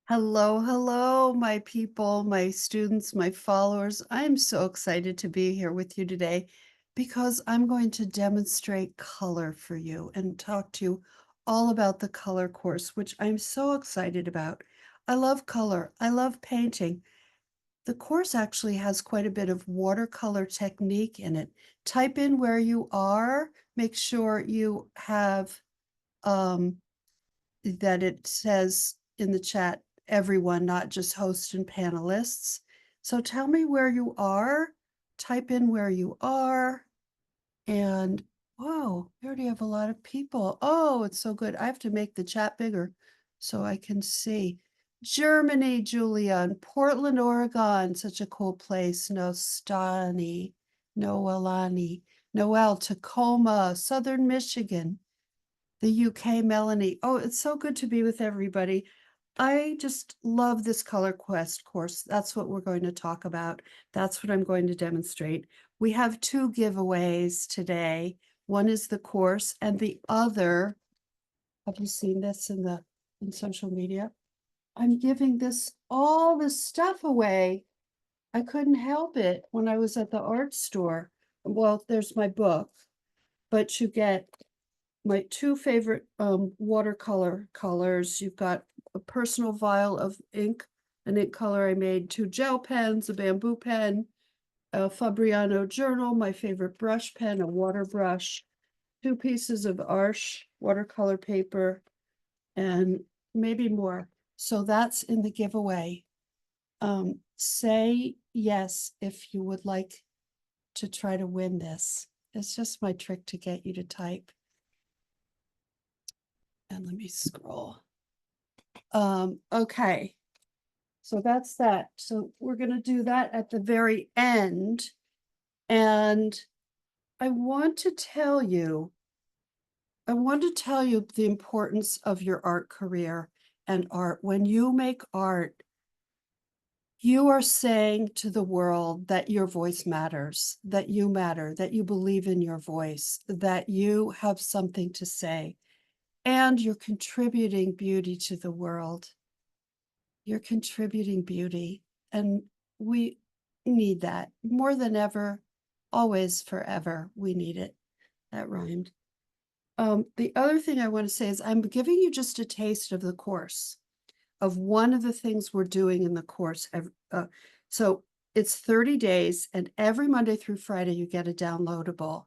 Hello, hello, my people, my students, my followers. I am so excited to be here with you today because I'm going to demonstrate color for you and talk to you all about the color course, which I'm so excited about. I love color. I love painting. The course actually has quite a bit of watercolor technique in it. Type in where you are. Make sure you have um, that it says in the chat, everyone, not just hosts and panelists. So tell me where you are, type in where you are, and whoa, we already have a lot of people. Oh, it's so good. I have to make the chat bigger so I can see. Germany, Julia, and Portland, Oregon, such a cool place. Nostani, Noelani, Noel, Tacoma, Southern Michigan, the UK, Melanie. Oh, it's so good to be with everybody. I just love this Color Quest course. That's what we're going to talk about. That's what I'm going to demonstrate. We have two giveaways today. One is the course, and the other, have you seen this in social media? I'm giving all this stuff away. I couldn't help it when I was at the art store. Well, there's my book, but you get my two favorite watercolor colors. You've got a personal vial of ink, an ink color I made, two gel pens, a bamboo pen, a Fabriano journal, my favorite brush pen, a water brush, two pieces of Arches watercolor paper, and maybe more. So that's in the giveaway. Say yes if you would like to try to win this. It's just my trick to get you to type. And let me scroll. Okay. So that's that. So we're going to do that at the very end. And I want to tell you, the importance of your art career and art. When you make art, you are saying to the world that your voice matters, that you matter, that you believe in your voice, that you have something to say, and you're contributing beauty to the world. You're contributing beauty, and we need that more than ever, always, forever. We need it. That rhymed. The other thing I want to say is I'm giving you just a taste of the course, of one of the things we're doing in the course. So it's 30 days, and every Monday through Friday, you get a downloadable.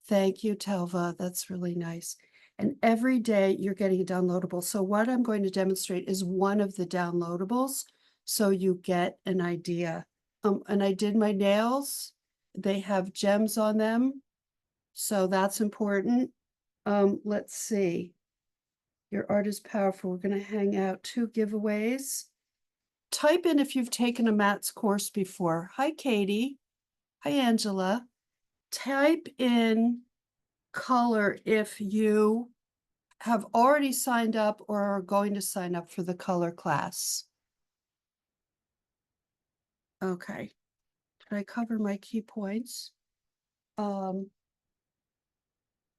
Thank you, Telva. That's really nice. And every day you're getting a downloadable. So what I'm going to demonstrate is one of the downloadables so you get an idea. And I did my nails. They have gems on them. So that's important. Let's see. Your art is powerful. We're going to hang out two giveaways. Type in if you've taken a Matt's course before. Hi, Katie. Hi, Angela. Type in color if you have already signed up or are going to sign up for the color class. Okay. Did I cover my key points?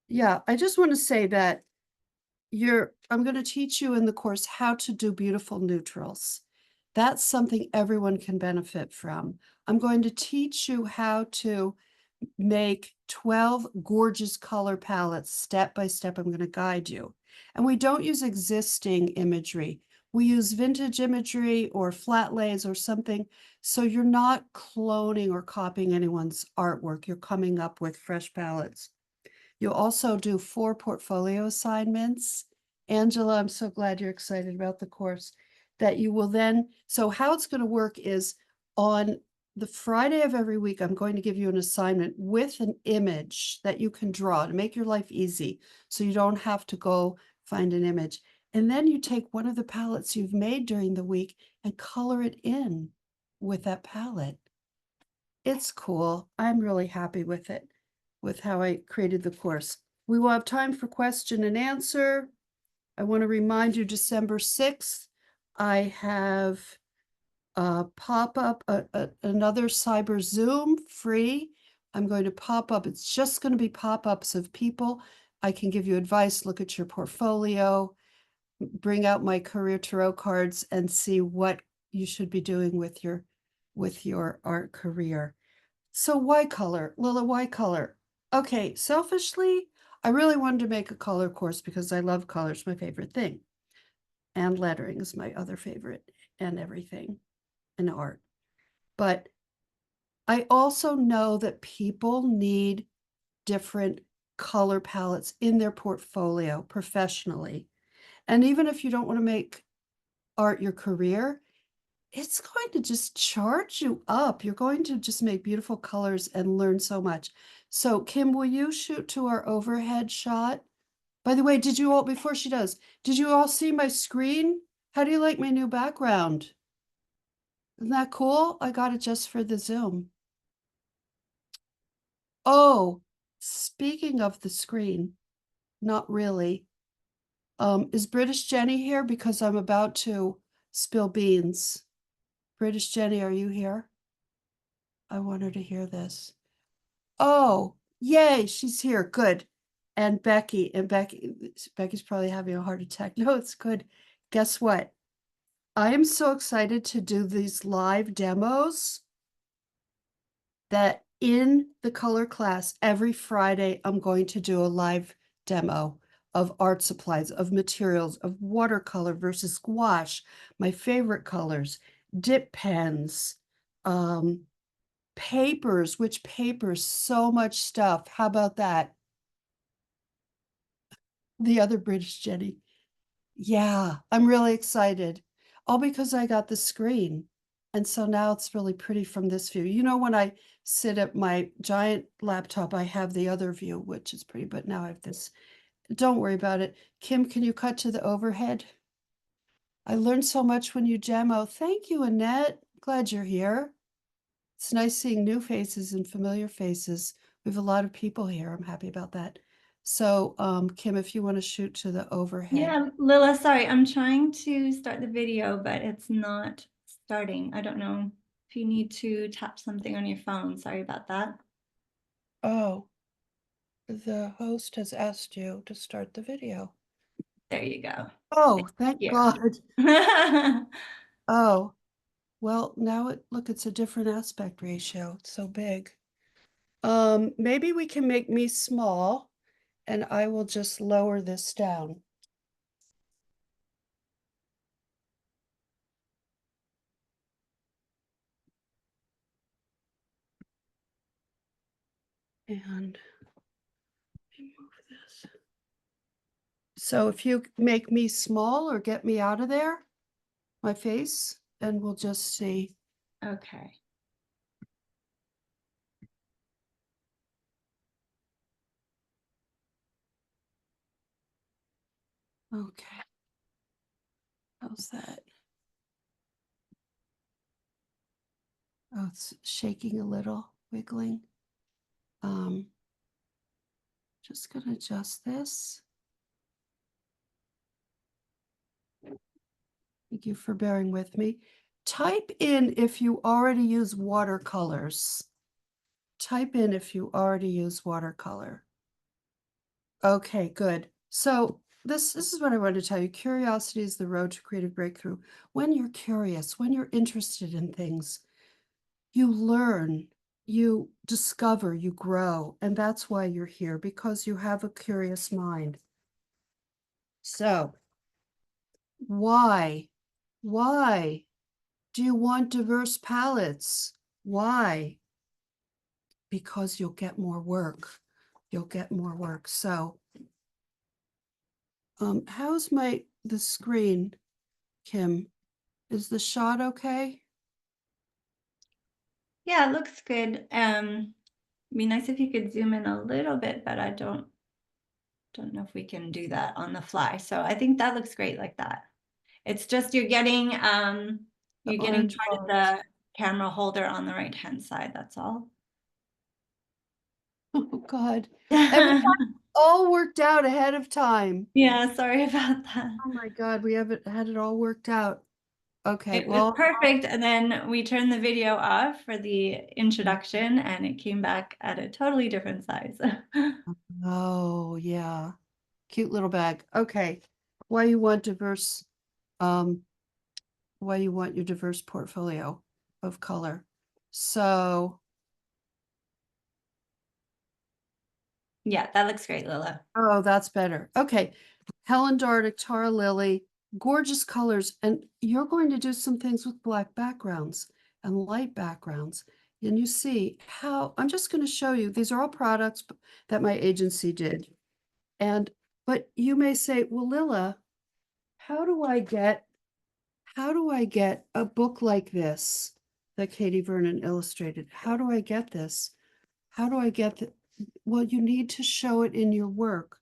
Yeah, I just want to say that I'm going to teach you in the course how to do beautiful neutrals. That's something everyone can benefit from. I'm going to teach you how to make 12 gorgeous color palettes step by step. I'm going to guide you. And we don't use existing imagery. We use vintage imagery or flat lays or something. So you're not cloning or copying anyone's artwork. You're coming up with fresh palettes. You'll also do 4 portfolio assignments. Angela, I'm so glad you're excited about the course that you will then. So how it's going to work is on the Friday of every week, I'm going to give you an assignment with an image that you can draw to make your life easy. So you don't have to go find an image. And then you take one of the palettes you've made during the week and color it in with that palette. It's cool. I'm really happy with it, with how I created the course. We will have time for question and answer. I want to remind you, December 6th, I have a pop-up, another cyber Zoom free. I'm going to pop up. It's just going to be pop-ups of people. I can give you advice, look at your portfolio, bring out my career tarot cards and see what you should be doing with your art career. So why color? Lilla, why color? Okay, selfishly, I really wanted to make a color course because I love colors, my favorite thing. And lettering is my other favorite and everything in art. But I also know that people need different color palettes in their portfolio professionally. And even if you don't want to make art your career, it's going to just charge you up. You're going to just make beautiful colors and learn so much. So, Kim, will you shoot to our overhead shot? By the way, did you all, before she does, did you all see my screen? How do you like my new background? Isn't that cool? I got it just for the Zoom. Oh, speaking of the screen, not really. Is British Jenny here? Because I'm about to spill beans. British Jenny, are you here? I want her to hear this. Oh, yay, she's here. Good. And Becky's probably having a heart attack. No, it's good. Guess what? I am so excited to do these live demos that in the color class every Friday, I'm going to do a live demo of art supplies, of materials, of watercolor versus gouache, my favorite colors, dip pens, papers, which papers, so much stuff. How about that? The other British Jenny. Yeah, I'm really excited. All because I got the screen. And so now it's really pretty from this view. You know, when I sit at my giant laptop, I have the other view, which is pretty, but now I have this. Don't worry about it. Kim, can you cut to the overhead? I learned so much when you demo. Thank you, Annette. Glad you're here. It's nice seeing new faces and familiar faces. We have a lot of people here. I'm happy about that. So, Kim, if you want to shoot to the overhead. Yeah, Lilla, sorry, I'm trying to start the video, but it's not starting. I don't know if you need to tap something on your phone. Sorry about that. Oh, the host has asked you to start the video. There you go. Oh, thank Yeah. God. Oh, well, now look, it's a different aspect ratio. It's so big. Maybe we can make me small and I will just lower this down. And move this. So if you make me small or get me out of there, my face, and we'll just see. Okay. Okay. How's that? Oh, it's shaking a little, wiggling. Just gonna adjust this. Thank you for bearing with me. Type in if you already use watercolors. Type in if you already use watercolor. Okay, good. So this is what I wanted to tell you. Curiosity is the road to creative breakthrough. When you're curious, when you're interested in things, you learn, you discover, you grow, and that's why you're here, because you have a curious mind. So why do you want diverse palettes? Why? Because you'll get more work. You'll get more work. So how's the screen, Kim? Is the shot okay? Yeah, it looks good. Be nice if you could zoom in a little bit, but I don't know if we can do that on the fly. So I think that looks great like that. It's just you're getting The part orange of bars. the camera holder on the right hand side, that's all. Oh God. Everything all worked out ahead of time. Yeah, sorry about that. Oh my God, we haven't had it all worked out. Okay, It was well, perfect. And then we turned the video off for the introduction and it came back at a totally different size. oh yeah. Cute little bag. Okay. why you want diverse, um, why you want your diverse portfolio of color. So, Yeah, that looks great, Lilla. oh, that's better. Okay. Helen Dardick, Tara Lily, gorgeous colors. And you're going to do some things with black backgrounds and light backgrounds. And you see how I'm just going to show you, these are all products that my agency did. And, but you may say, well, Lilla, how do I get, how do I get a book like this that Katie Vernon illustrated? How do I get this? How do I get the, well, you need to show it in your work.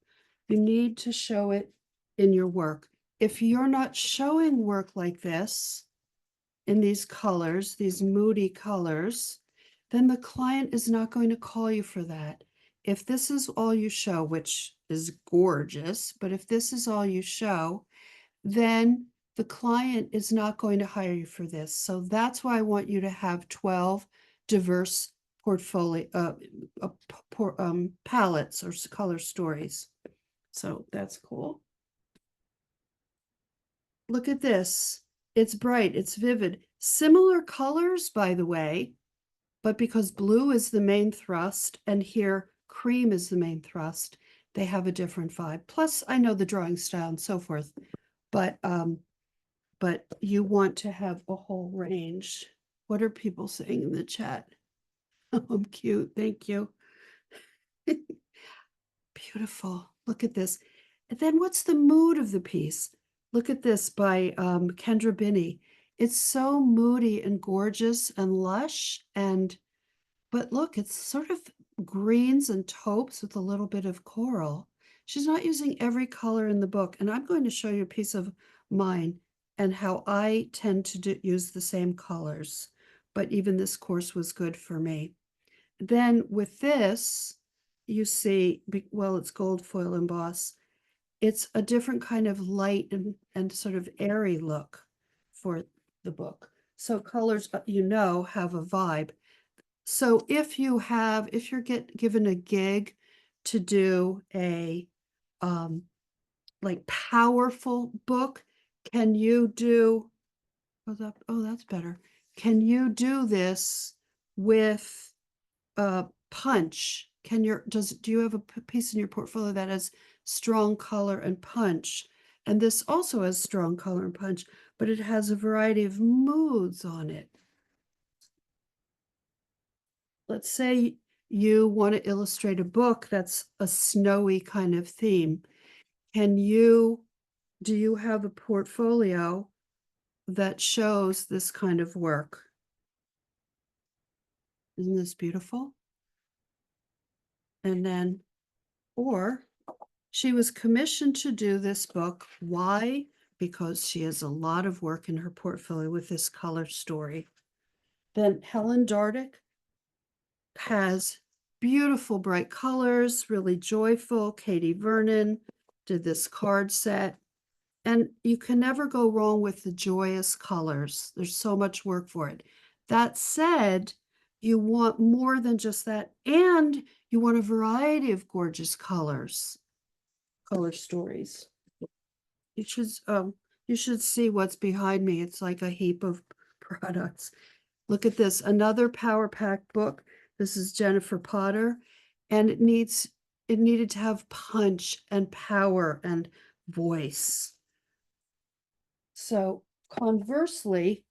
You need to show it in your work. If you're not showing work like this in these colors, these moody colors, then the client is not going to call you for that. If this is all you show, which is gorgeous, but if this is all you show, then the client is not going to hire you for this. So that's why I want you to have 12 diverse portfolio palettes or color stories. So that's cool. Look at this. It's bright, it's vivid. Similar colors, by the way, but because blue is the main thrust and here cream is the main thrust, they have a different vibe. Plus, I know the drawing style and so forth, but you want to have a whole range. What are people saying in the chat? Oh, I'm cute. Thank you. Beautiful. Look at this. And then what's the mood of the piece? Look at this by Kendra Binney. It's so moody and gorgeous and lush and but look, it's sort of greens and taupes with a little bit of coral. She's not using every color in the book, and I'm going to show you a piece of mine and how I tend to use the same colors. But even this course was good for me. Then with this, you see, well, it's gold foil emboss. It's a different kind of light and sort of airy look for the book. So colors, you know, have a vibe. So if you're given a gig to do a like powerful book, can you do, that's better. Can you do this with punch? Do you have a piece in your portfolio that has strong color and punch? And this also has strong color and punch, but it has a variety of moods on it. Let's say you want to illustrate a book that's a snowy kind of theme. Do you have a portfolio that shows this kind of work? Isn't this beautiful? And then, or she was commissioned to do this book. Why? Because she has a lot of work in her portfolio with this color story. Then Helen Dardick has beautiful bright colors, really joyful. Katie Vernon did this card set. And you can never go wrong with the joyous colors. There's so much work for it. That said, you want more than just that, and you want a variety of gorgeous colors, color stories. You should you should see what's behind me. It's like a heap of products. Look at this, another Power Pack book. This is Jennifer Potter, and it needed to have punch and power and voice. So conversely,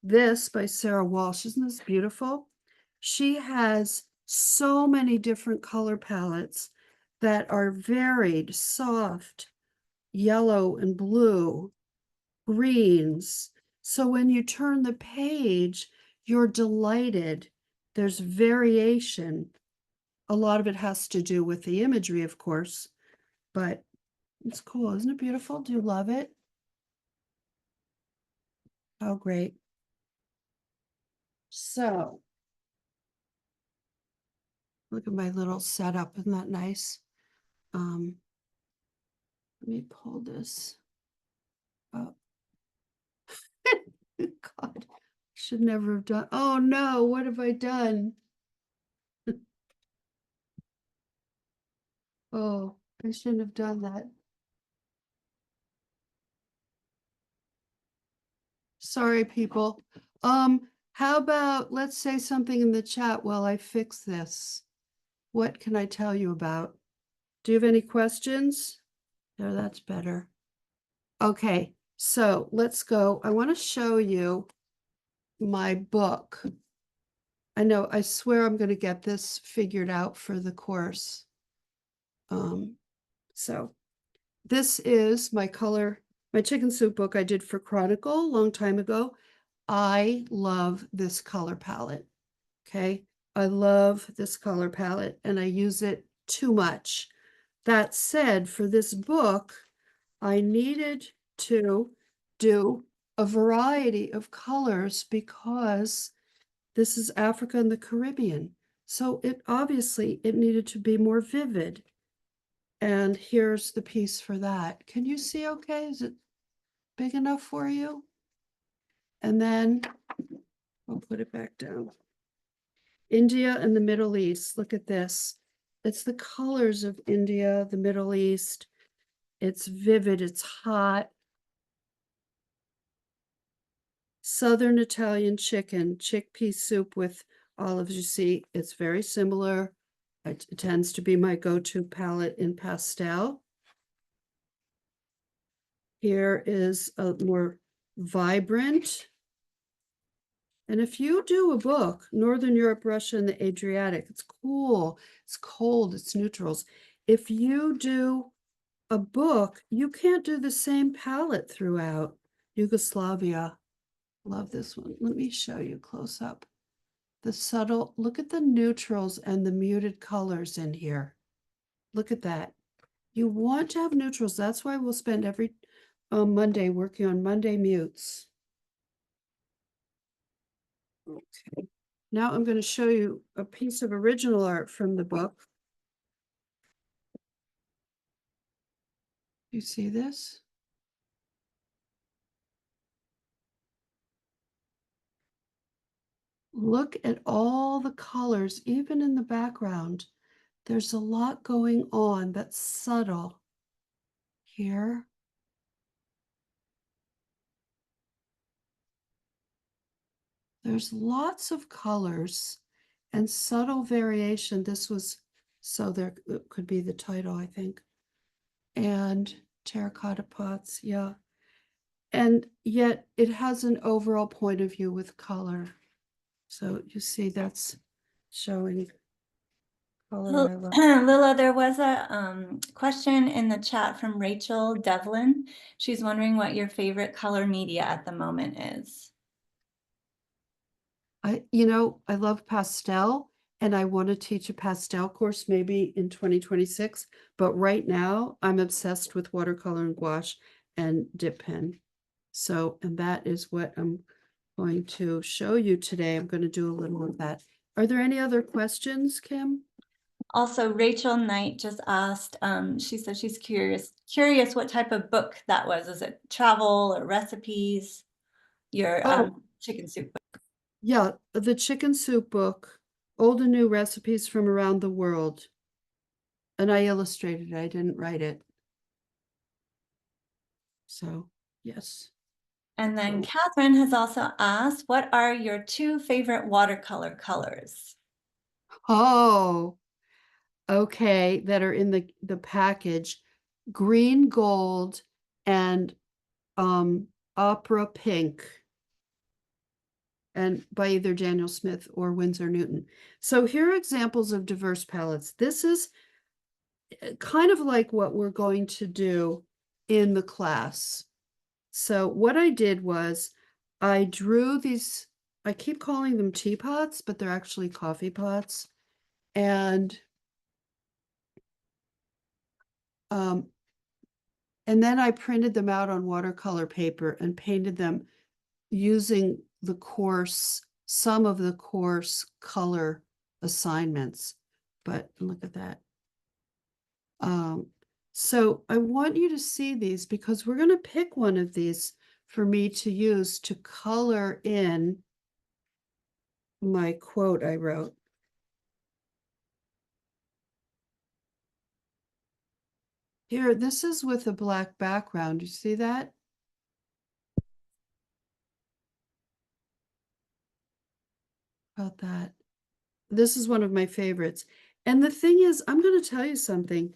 this by Sarah Walsh, isn't this beautiful? She has so many different color palettes that are varied, soft, yellow and blue, greens. So when you turn the page, you're delighted. There's variation. A lot of it has to do with the imagery, of course, but it's cool. Isn't it beautiful? Do you love it? Oh, great. So look at my little setup. Isn't that nice? Um, let me pull this up. God, should never have done. Oh no, what have I done? Oh, I shouldn't have done that. Sorry, people. How about let's say something in the chat while I fix this. What can I tell you about? Do you have any questions? There, that's better. Okay, so let's go. I want to show you my book. I know, I swear I'm going to get this figured out for the course. Um, so this is my chicken soup book I did for Chronicle a long time ago. I love this color palette. Okay. I love this color palette and I use it too much. That said, for this book, I needed to do a variety of colors because this is Africa and the Caribbean. So it obviously it needed to be more vivid. And here's the piece for that. Can you see okay? Is it big enough for you? And then I'll put it back down. India and the Middle East. Look at this. It's the colors of India, the Middle East. It's vivid, it's hot. Southern Italian chicken, chickpea soup with olives. You see, it's very similar. It tends to be my go-to palette in pastel. Here is a more vibrant. And if you do a book, Northern Europe, Russia, and the Adriatic, it's cool, it's cold, it's neutrals. If you do a book, you can't do the same palette throughout. Yugoslavia, love this one. Let me show you close up. The subtle, look at the neutrals and the muted colors in here. Look at that. You want to have neutrals. That's why we'll spend every Monday working on Monday mutes. Okay. Now I'm going to show you a piece of original art from the book. You see this? Look at all the colors, even in the background. There's a lot going on that's subtle here. There's lots of colors and subtle variation. This was, so there could be the title, I think. And terracotta pots, yeah. And yet it has an overall point of view with color. So you see that's showing color I love. Lilla, there was a question in the chat from Rachel Devlin. She's wondering what your favorite color media at the moment is. I love pastel and I want to teach a pastel course maybe in 2026, but right now I'm obsessed with watercolor and gouache and dip pen. So, and that is what I'm going to show you today. I'm going to do a little of that. Are there any other questions, Kim? Also, Rachel Knight just asked, she said she's curious what type of book that was. Is it travel or recipes? Your Oh, chicken soup book. yeah, the chicken soup book, old and new recipes from around the world. And I illustrated it, I didn't write it. So, yes. And then So, Catherine has also asked, what are your two favorite watercolor colors? oh, okay, that are in the package. Green, gold, and opera pink. And by either Daniel Smith or Winsor Newton. So here are examples of diverse palettes. This is kind of like what we're going to do in the class. So what I did was I drew these, I keep calling them teapots, but they're actually coffee pots. And um, and then I printed them out on watercolor paper and painted them using the course, some of the course color assignments. But look at that. So I want you to see these because we're going to pick one of these for me to use to color in my quote I wrote. Here, this is with a black background. You see that? about that? This is one of my favorites. And the thing is, I'm gonna tell you something.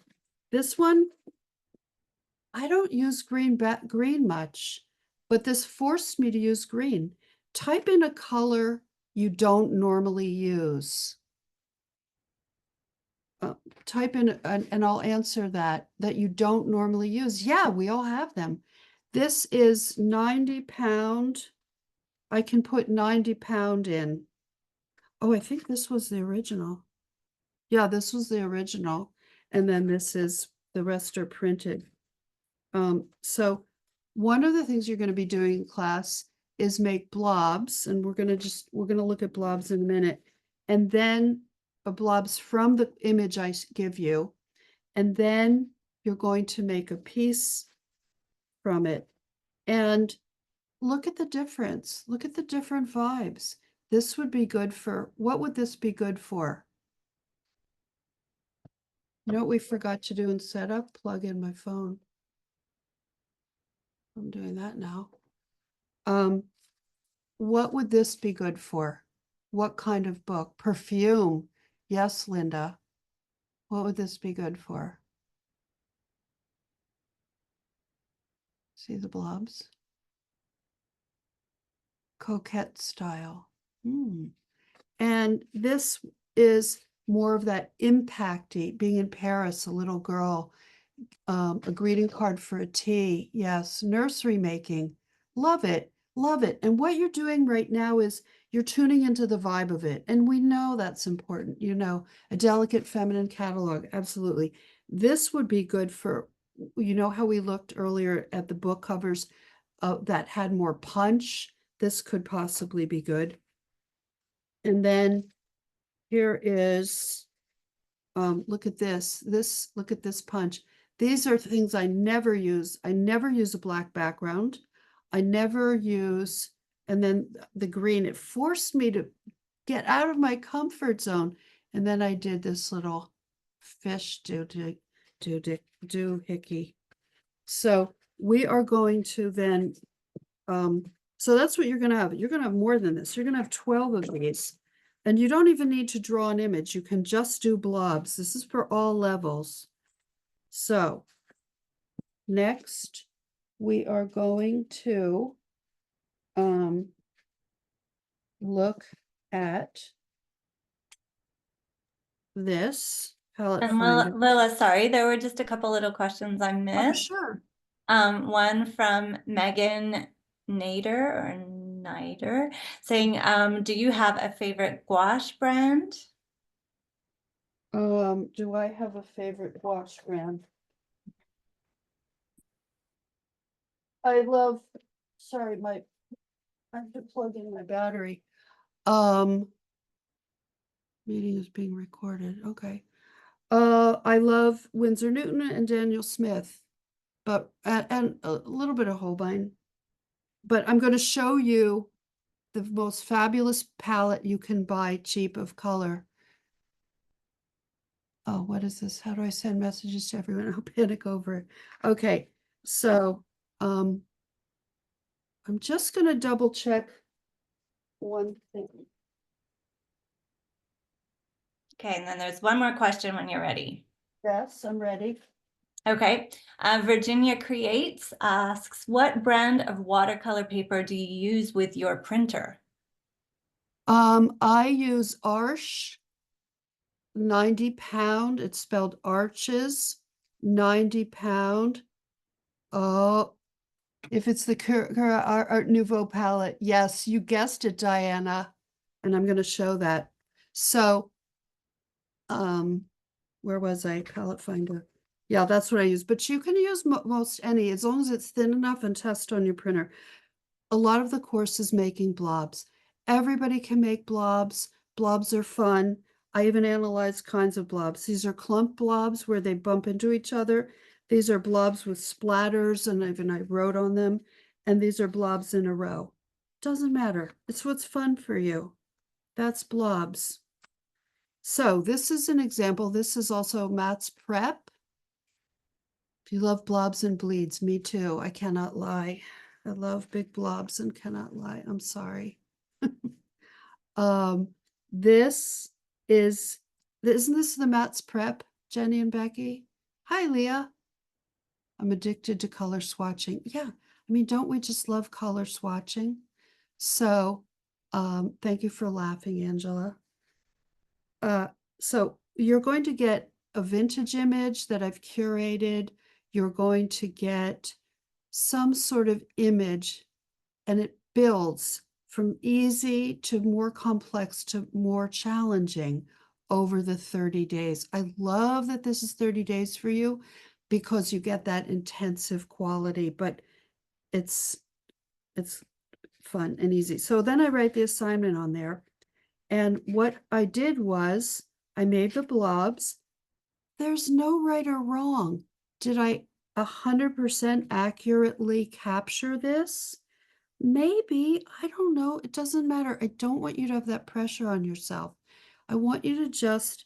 This one, I don't use green much, but this forced me to use green. Type in a color you don't normally use. Uh, Type in and I'll answer that you don't normally use. Yeah, we all have them. This is 90 pound. I can put 90 pound in. Oh, I think this was the original. Yeah, this was the original. And then this is the rest are printed. So one of the things you're going to be doing in class is make blobs, and we're going to look at blobs in a minute, and then blobs from the image give you, and then you're going to make a piece from it. And look at the difference. Look at the different vibes. This would be good for, what would this be good for? You know what we forgot to do in setup? Plug in my phone. I'm doing that now. Um, what would this be good for? What kind of book? Perfume. Yes, Linda. What would this be good for? See the blobs? Coquette style. Hmm. And this is more of that impacty, being in Paris, a little girl, a greeting card for a tea. Yes, nursery making. Love it. Love it. And what you're doing right now is you're tuning into the vibe of it. And we know that's important. A delicate feminine catalog. Absolutely. This would be good for, how we looked earlier at the book covers that had more punch. This could possibly be good. And then here is, look at this, look at this punch. These are things I never use. I never use a black background. I never use, and then the green, it forced me to get out of my comfort zone. And then I did this little fish doohickey. So we are going to then, so that's what you're gonna have. You're gonna have more than this. You're gonna have 12 of these. And you don't even need to draw an image. You can just do blobs. This is for all levels. So next, we are going to look at this palette And Lilla, finder. Lilla, sorry, there were just a couple little questions I Oh, missed. sure. One from Megan Nader saying, do you have a favorite gouache brand? Do I have a favorite wash brand? I love, sorry, I have to plug in my battery. Meeting is being recorded. Okay. I love Winsor Newton and Daniel Smith, but and a little bit of Holbein. But I'm going to show you the most fabulous palette you can buy cheap of color. Oh, what is this? How do I send messages to everyone? I'll panic over it. Okay, so I'm just going to double check one thing. Okay, and then there's one more question when you're ready. Yes, I'm ready. Okay, Virginia Creates asks, what brand of watercolor paper do you use with your printer? I use Arch 90 pound. It's spelled arches, 90 pound. Oh, if it's the Art Nouveau palette, yes, you guessed it, Diana. And I'm going to show that. So, where was I? Palette finder. Yeah, that's what I use. But you can use most any, as long as it's thin enough and test on your printer. A lot of the course is making blobs. Everybody can make blobs. Blobs are fun. I even analyze kinds of blobs. These are clump blobs where they bump into each other. These are blobs with splatters, and I wrote on them. And these are blobs in a row. Doesn't matter. It's what's fun for you. That's blobs. So this is an example. This is also Matt's prep. If you love blobs and bleeds, me too. I cannot lie. I love big blobs and cannot lie. I'm sorry. This is isn't this the Matt's Prep, Jenny and Becky? Hi, Leah. I'm addicted to color swatching. Yeah, I mean, don't we just love color swatching? So, thank you for laughing, Angela. Uh, so you're going to get a vintage image that I've curated. You're going to get some sort of image, and it builds from easy to more complex to more challenging over the 30 days. I love that this is 30 days for you because you get that intensive quality, but it's it's fun and easy. So then I write the assignment on there. And what I did was I made the blobs. There's no right or wrong. Did I 100% accurately capture this? Maybe, I don't know, it doesn't matter. I don't want you to have that pressure on yourself. I want you to just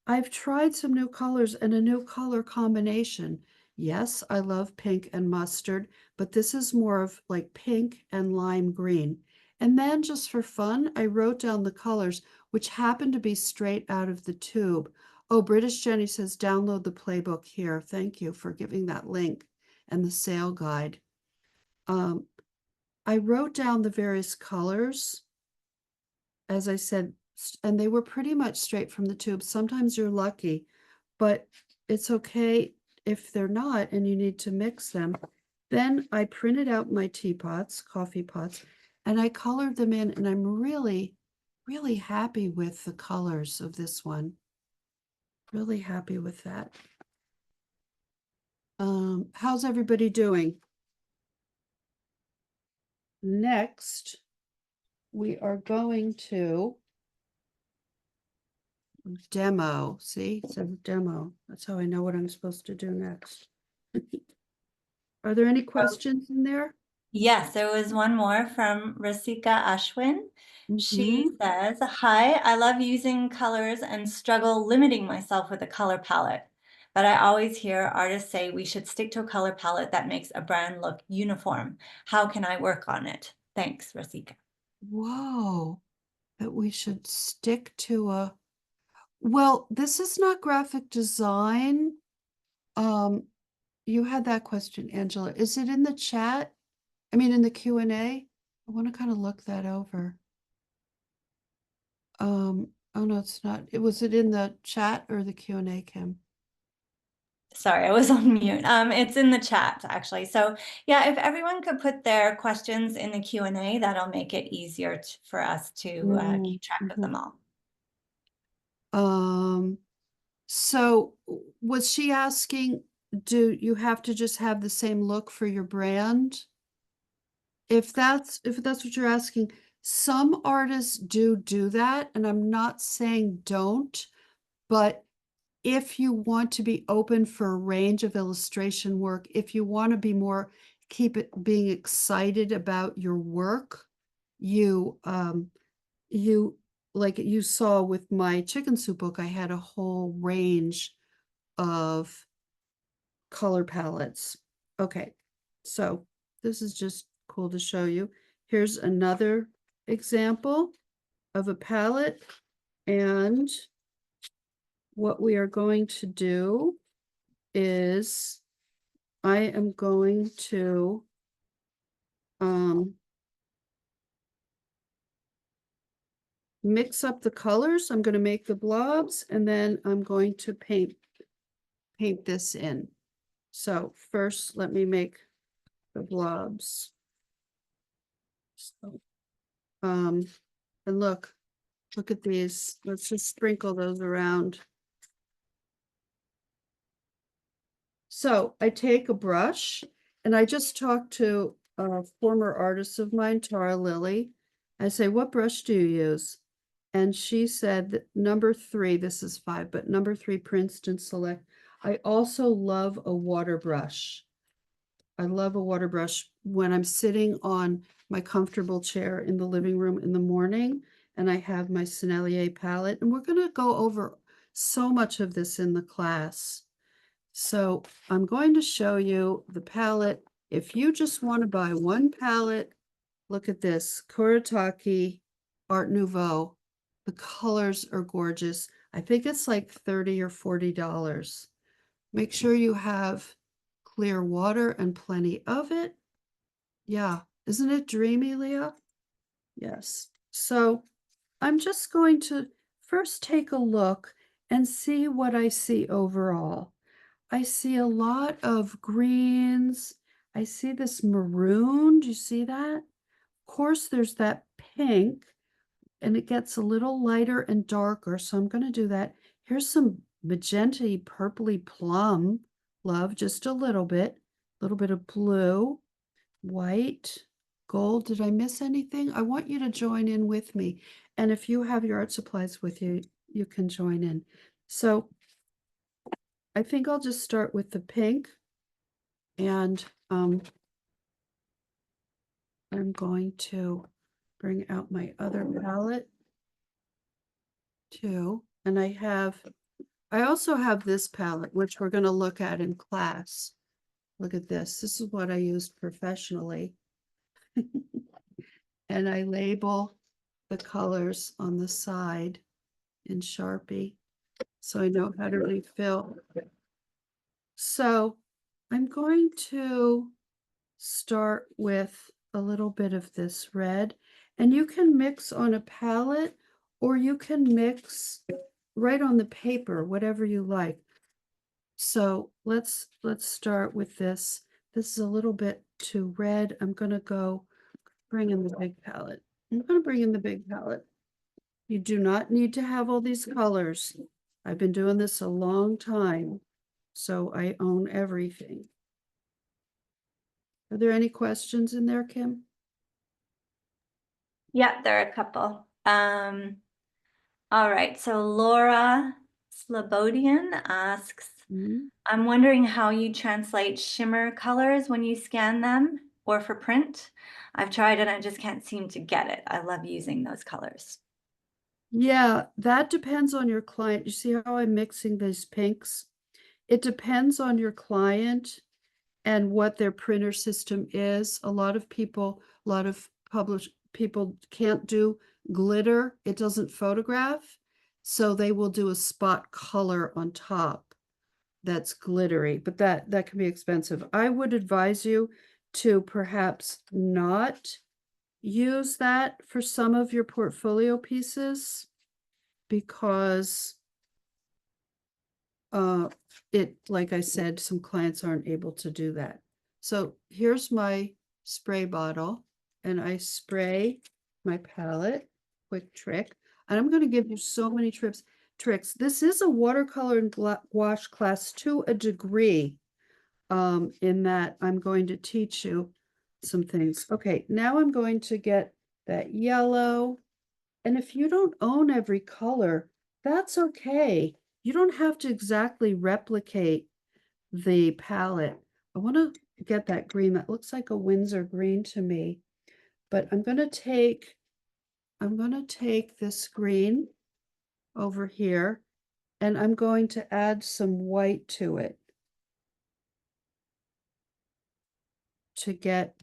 I've tried some new colors and a new color combination. Yes, I love pink and mustard, but this is more of like pink and lime green. And then just for fun, I wrote down the colors, which happen to be straight out of the tube. Oh, British Jenny says, download the playbook here. Thank you for giving that link and the sale guide. Um, I wrote down the various colors, as I said, and they were pretty much straight from the tube. Sometimes you're lucky, but it's okay if they're not and you need to mix them. Then I printed out my teapots, coffee pots, and I colored them in, and I'm really, really happy with the colors of this one. Really happy with that. How's everybody doing? Next, we are going to demo. See, it says demo. That's how I know what I'm supposed to do next. Are there any questions in there? Yes, there was one more from Rasika Ashwin. She Mm-hmm. says, "Hi, I love using colors and struggle limiting myself with a color palette. But I always hear artists say we should stick to a color palette that makes a brand look uniform. How can I work on it? Thanks, Rasika." Whoa, that we should stick to a, well, this is not graphic design. Um, you had that question, Angela. Is it in the chat? I mean, in the Q&A? I want to kind of look that over. Oh no, it's not. Was it in the chat or the Q&A, Kim? Sorry, I was on mute. It's in the chat actually. So yeah, if everyone could put their questions in the Q&A, that'll make it easier for us to keep track of Mm-hmm. them all. So was she asking, do you have to just have the same look for your brand? If that's what you're asking, some artists do that, and I'm not saying don't, but if you want to be open for a range of illustration work, if you want to be more keep it being excited about your work, you like you saw with my chicken soup book, I had a whole range of color palettes. Okay, so this is just cool to show you. Here's another example of a palette, and what we are going to do is I am going to mix up the colors. I'm going to make the blobs, and then I'm going to paint this in. So first, let me make the blobs. So, and look at these. Let's just sprinkle those around. So I take a brush, and I just talked to a former artist of mine, Tara Lilly. I say, what brush do you use? And she said that number 3, this is 5, but number 3, Princeton Select. I also love a water brush. I love a water brush when I'm sitting on my comfortable chair in the living room in the morning and I have my Sennelier palette. And we're going to go over so much of this in the class. So I'm going to show you the palette. If you just want to buy one palette, look at this, Kuretake Art Nouveau, The colors are gorgeous. I think it's like 30 or $40. Make sure you have clear water and plenty of it. Yeah. Isn't it dreamy, Leah? Yes. So I'm just going to first take a look and see what I see overall. I see a lot of greens. I see this maroon. Do you see that? Of course, there's that pink, and it gets a little lighter and darker. So I'm going to do that. Here's some magenta purpley plum, love, just a little bit of blue, white, gold. Did I miss anything? I want you to join in with me. And if you have your art supplies with you, you can join in. So I think I'll just start with the pink, and I'm going to bring out my other palette too. And I also have this palette, which we're going to look at in class. Look at this. This is what I used professionally. And I label the colors on the side in Sharpie so I know how to refill. So I'm going to start with a little bit of this red, and you can mix on a palette or you can mix right on the paper, whatever you like. So let's start with this. This is a little bit too red. I'm gonna go bring in the big palette. I'm gonna bring in the big palette. You do not need to have all these colors. I've been doing this a long time, so I own everything. Are there any questions in there, Kim? Yeah, there are a couple. All right. So Laura Slobodian asks, Mhm. I'm wondering how you translate shimmer colors when you scan them or for print. I've tried and I just can't seem to get it. I love using those colors. Yeah, that depends on your client. You see how I'm mixing these pinks? It depends on your client and what their printer system is. A lot of published people can't do glitter. It doesn't photograph. So they will do a spot color on top that's glittery, but that can be expensive. I would advise you to perhaps not use that for some of your portfolio pieces because uh like I said, some clients aren't able to do that. So here's my spray bottle, and I spray my palette. Quick trick. And I'm going to give you so many tricks. This is a watercolor and wash class to a degree, in that I'm going to teach you some things. Okay, now I'm going to get that yellow. And if you don't own every color, that's okay. You don't have to exactly replicate the palette. I want to get that green. That looks like a Windsor green to me. But I'm going to take this green over here, and I'm going to add some white to it to get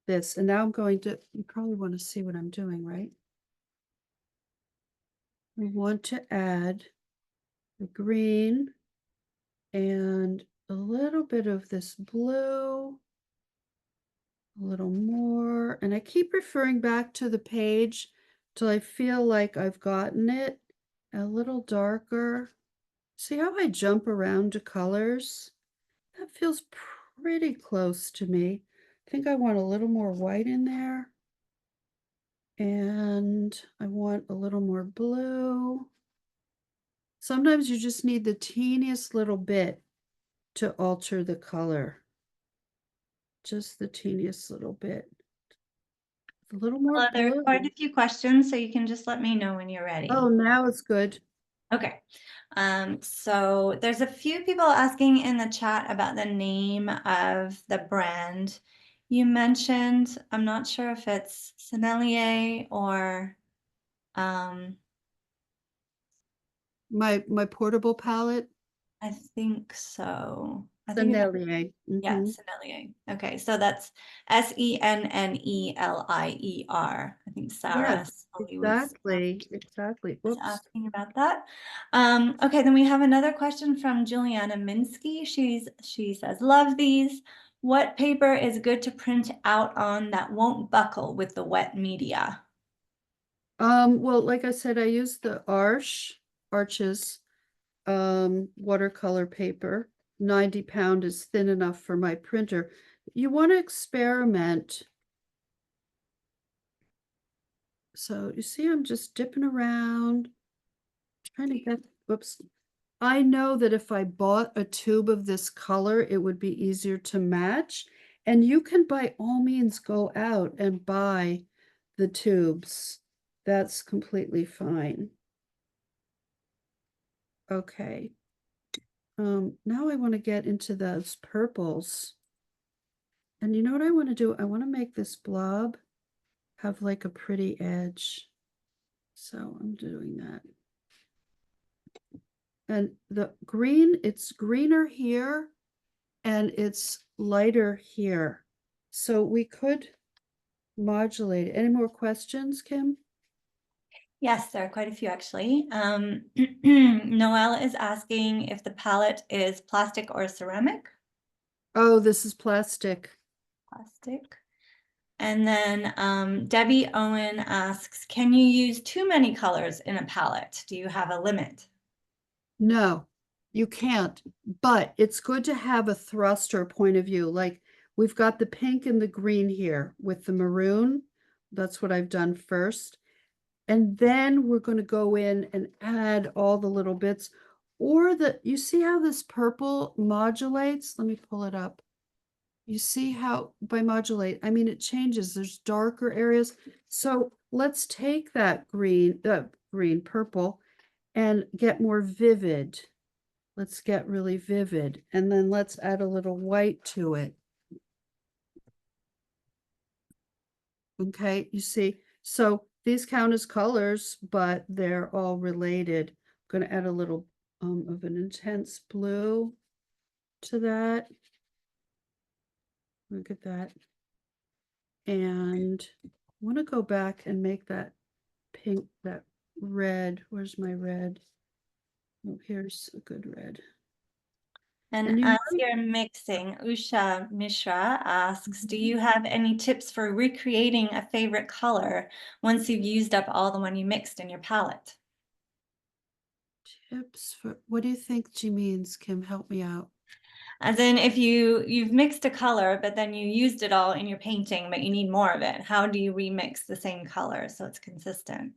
this. And now I'm going to, you probably want to see what I'm doing, right? We want to add the green and a little bit of this blue, a little more. And I keep referring back to the page till I feel like I've gotten it a little darker. See how I jump around to colors? That feels pretty close to me. I think I want a little more white in there. And I want a little more blue. Sometimes you just need the teeniest little bit to alter the color. Just the teeniest little bit. A little more Well, there are quite blue. a few questions, so you can just let me know when you're ready. Oh, now it's good. Okay. So there's a few people asking in the chat about the name of the brand. You mentioned, I'm not sure if it's Sennelier or um, My portable palette, I think so. I think it's Sennelier. yeah, Sennelier. Okay, so that's Sennelier. I think Sarah Yes, Sully exactly, exactly. was Whoops. asking about that. Okay, then we have another question from Juliana Minsky. She says, "Love these. What paper is good to print out on that won't buckle with the wet media?" Well, like I said, I use the Arches, watercolor paper. 90 pound is thin enough for my printer. You want to experiment. So you see, I'm just dipping around, trying to get, whoops. I know that if I bought a tube of this color, it would be easier to match. And you can by all means go out and buy the tubes. That's completely fine. Okay. Now I want to get into those purples. And you know what I want to do? I want to make this blob have like a pretty edge. So I'm doing that. And the green, it's greener here and it's lighter here. So we could modulate it. Any more questions, Kim? Yes, there are quite a few actually. Noelle is asking if the palette is plastic or ceramic. Oh, this is plastic. Plastic. And then Debbie Owen asks, can you use too many colors in a palette? Do you have a limit? No, you can't. But it's good to have a thrust or point of view. Like we've got the pink and the green here with the maroon. That's what I've done first. And then we're going to go in and add all the little bits. Or you see how this purple modulates? Let me pull it up. You see how by modulate, I mean, it changes. There's darker areas. So let's take that green, purple, and get more vivid. Let's get really vivid. And then let's add a little white to it. Okay, you see, so these count as colors, but they're all related. I'm going to add a little of an intense blue to that. Look at that. And I want to go back and make that pink, that red. Where's my red? Oh, here's a good red. And And you as might, you're mixing, Usha Mishra asks, do you have any tips for recreating a favorite color once you've used up all the one you mixed in your palette? tips for, what do you think she means, Kim? Help me out. As in, if you've mixed a color, but then you used it all in your painting, but you need more of it, how do you remix the same color so it's consistent?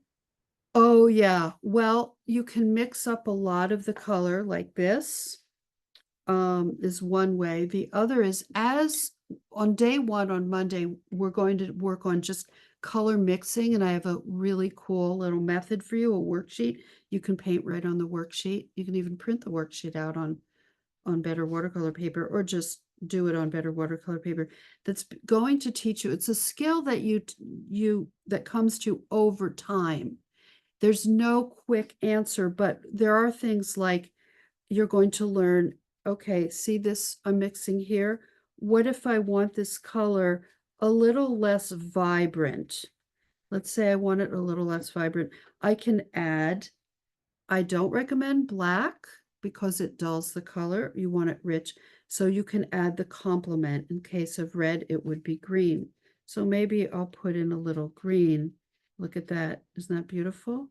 Oh, yeah. Well, you can mix up a lot of the color like this, is one way. The other is as on day one on Monday, we're going to work on just color mixing, and I have a really cool little method for you, a worksheet. You can paint right on the worksheet. You can even print the worksheet out on better watercolor paper or just do it on better watercolor paper. That's going to teach you. It's a skill that you that comes to over time. There's no quick answer, but there are things like you're going to learn, okay, see this I'm mixing here. What if I want this color a little less vibrant? Let's say I want it a little less vibrant. I can add, I don't recommend black because it dulls the color. You want it rich. So you can add the complement. In case of red, it would be green. So maybe I'll put in a little green. Look at that. Isn't that beautiful?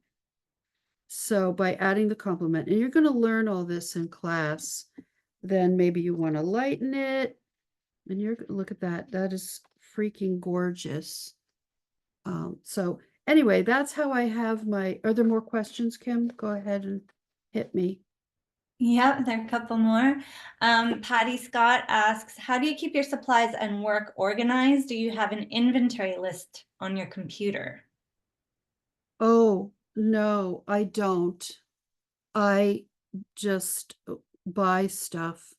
So by adding the complement, and you're going to learn all this in class, then maybe you want to lighten it. And look at that. That is freaking gorgeous. So anyway, that's how I have are there more questions, Kim? Go ahead and hit me. Yep, there are a couple more. Patty Scott asks, how do you keep your supplies and work organized? Do you have an inventory list on your computer? Oh, no, I don't. I just buy stuff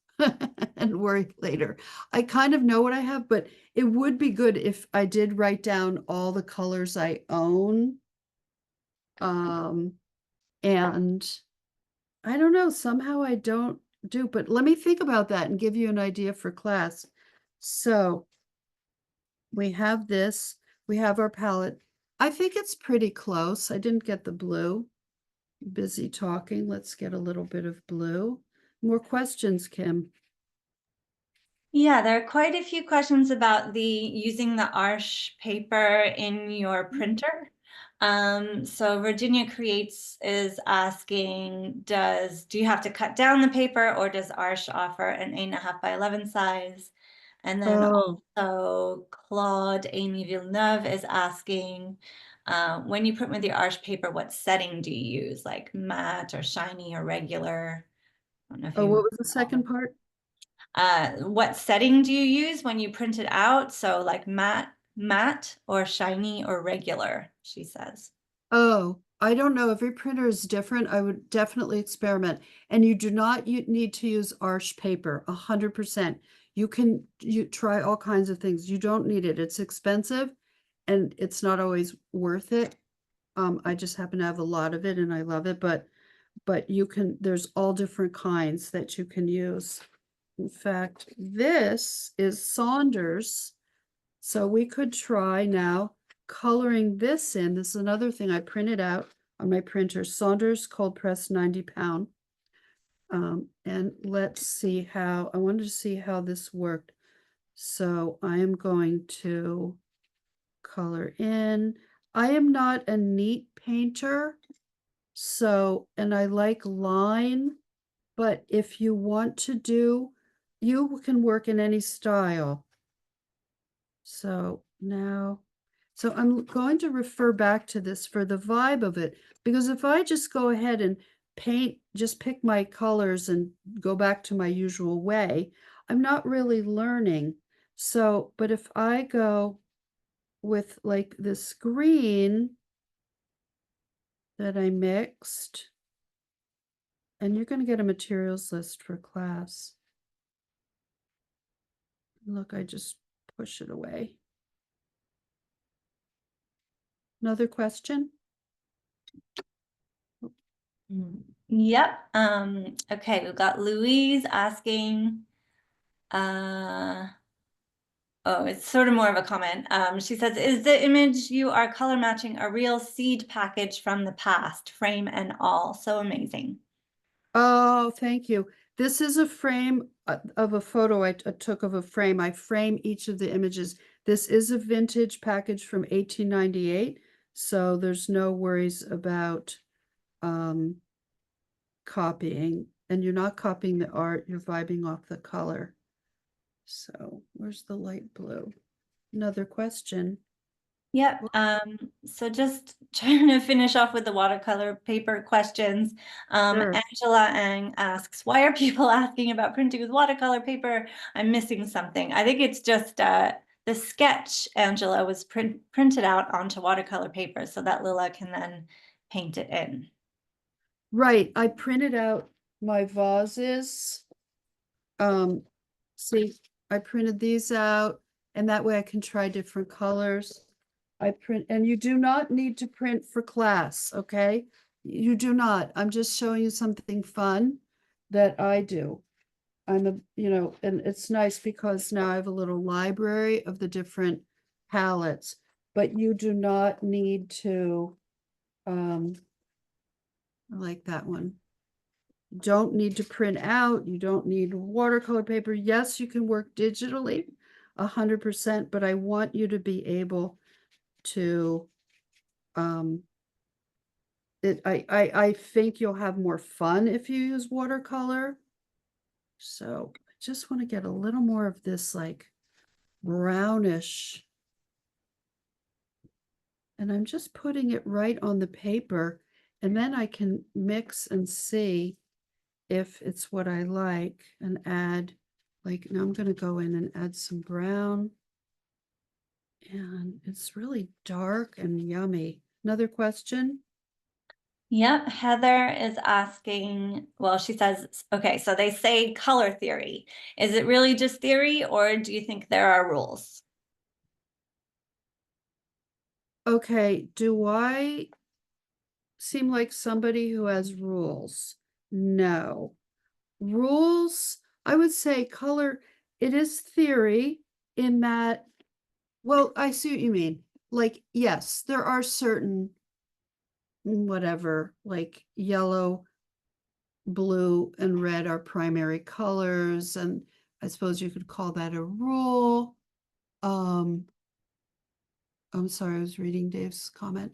and worry later. I kind of know what I have, but it would be good if I did write down all the colors I own. Um, and I don't know, somehow I don't do, but let me think about that and give you an idea for class. So we have this, we have our palette. I think it's pretty close. I didn't get the blue. Busy talking. Let's get a little bit of blue. More questions, Kim. Yeah, there are quite a few questions about the using the Arch paper in your printer. So Virginia Creates is asking, do you have to cut down the paper or does Arch offer an 8.5 by 11 size? And then Oh, also Claude Amy Villeneuve is asking, when you print with the Arch paper, what setting do you use? Like matte or shiny or regular? I don't know if oh, you what was the second part? what setting do you use when you print it out? So like matte or shiny or regular, she says. Oh, I don't know. Every printer is different. I would definitely experiment. And you do not you need to use Arch paper, 100%. You try all kinds of things. You don't need it. It's expensive and it's not always worth it. I just happen to have a lot of it and I love it, but there's all different kinds that you can use. In fact, this is Saunders. So we could try now coloring this in. This is another thing I printed out on my printer, Saunders cold press 90 pound. And let's see how, I wanted to see how this worked. So I am going to color in. I am not a neat painter, so, and I like line, but if you want to do, you can work in any style. So now, so I'm going to refer back to this for the vibe of it, because if I just go ahead and paint, just pick my colors and go back to my usual way, I'm not really learning. So, but if I go with like this green that I mixed, and you're going to get a materials list for class. Look, I just push it away. Another question? Yep. Okay, we've got Louise asking, uh, oh, it's sort of more of a comment. She says, is the image you are color matching a real seed package from the past, frame and all? So amazing. Oh, thank you. This is a frame of a photo I took of a frame. I frame each of the images. This is a vintage package from 1898, so there's no worries about um, copying. And you're not copying the art, you're vibing off the color. So where's the light blue? Another question. Yep. So just trying to finish off with the watercolor paper questions. Sure. Angela Ang asks, why are people asking about printing with watercolor paper? I'm missing something. I think it's just the sketch, Angela, was printed out onto watercolor paper so that Lilla can then paint it in. Right, I printed out my vases. Um, see, I printed these out and that way I can try different colors. I print, and you do not need to print for class, okay? You do not. I'm just showing you something fun that I do. And it's nice because now I have a little library of the different palettes, but you do not need to, I like that one. Don't need to print out. You don't need watercolor paper. Yes, you can work digitally 100%, but I want you to be able to I think you'll have more fun if you use watercolor. So I just want to get a little more of this like brownish. And I'm just putting it right on the paper and then I can mix and see if it's what I like and add, like now I'm going to go in and add some brown. And it's really dark and yummy. Another question? Yep, Heather is asking, well, she says, okay, so they say color theory. Is it really just theory or do you think there are rules? Okay, do I seem like somebody who has rules? No. Rules, I would say color, it is theory in that, well, I see what you mean. like, yes, there are certain whatever, like yellow, blue, and red are primary colors, and I suppose you could call that a rule. Um, I'm sorry, I was reading Dave's comment.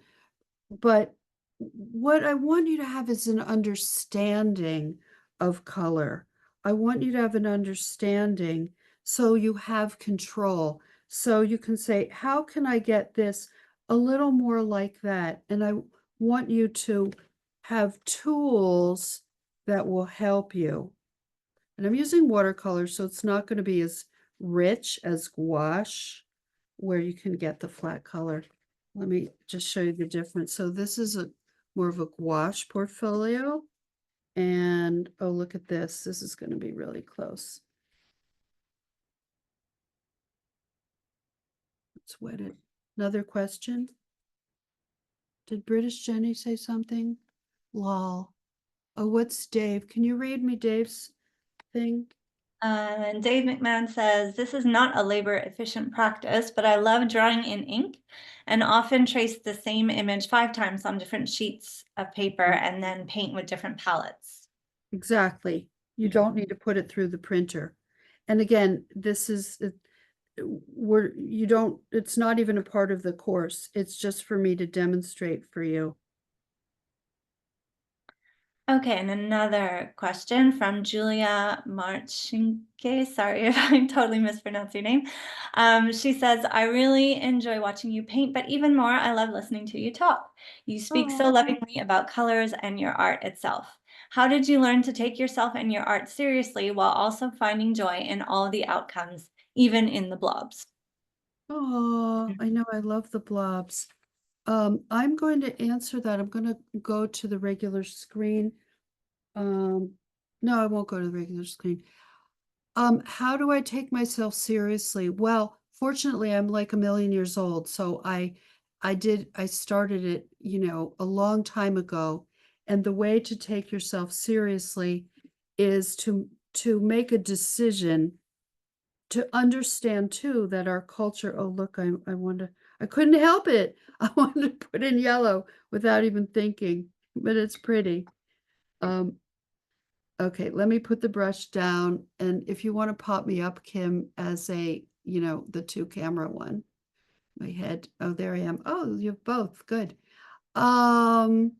But what I want you to have is an understanding of color. I want you to have an understanding so you have control. So you can say, how can I get this a little more like that? And I want you to have tools that will help you. And I'm using watercolor, so it's not going to be as rich as gouache, where you can get the flat color. Let me just show you the difference. So this is a more of a gouache portfolio. And oh, look at this. This is going to be really close. It's wetted. Another question. Did British Jenny say something? Lol. Oh, what's Dave? Can you read me Dave's thing? And Dave McMahon says, this is not a labor efficient practice, but I love drawing in ink and often trace the same image 5 times on different sheets of paper and then paint with different palettes. Exactly. You Mhm. don't need to put it through the printer. And again, this is we're you don't it's not even a part of the course. It's just for me to demonstrate for you. Okay, and another question from Julia Marchinke. Sorry if I totally mispronounced your name. She says, I really enjoy watching you paint, but even more, I love listening to you talk. You speak so Oh, lovingly about colors and your art itself. How did you learn to take yourself and your art seriously while also finding joy in all the outcomes, even in the blobs? oh, I know I love the blobs. I'm going to answer that. I'm going to go to the regular screen. Um, no, I won't go to the regular screen. How do I take myself seriously? Well, fortunately, I'm like a million years old, so I started it, a long time ago. And the way to take yourself seriously is to make a decision to understand too that our culture, oh look, I wanted I couldn't help it. I wanted to put in yellow without even thinking, but it's pretty. Um, Okay, let me put the brush down, and if you wanna pop me up, Kim, as the 2 camera one. My head oh, there I am. Oh, you have both, good. Um,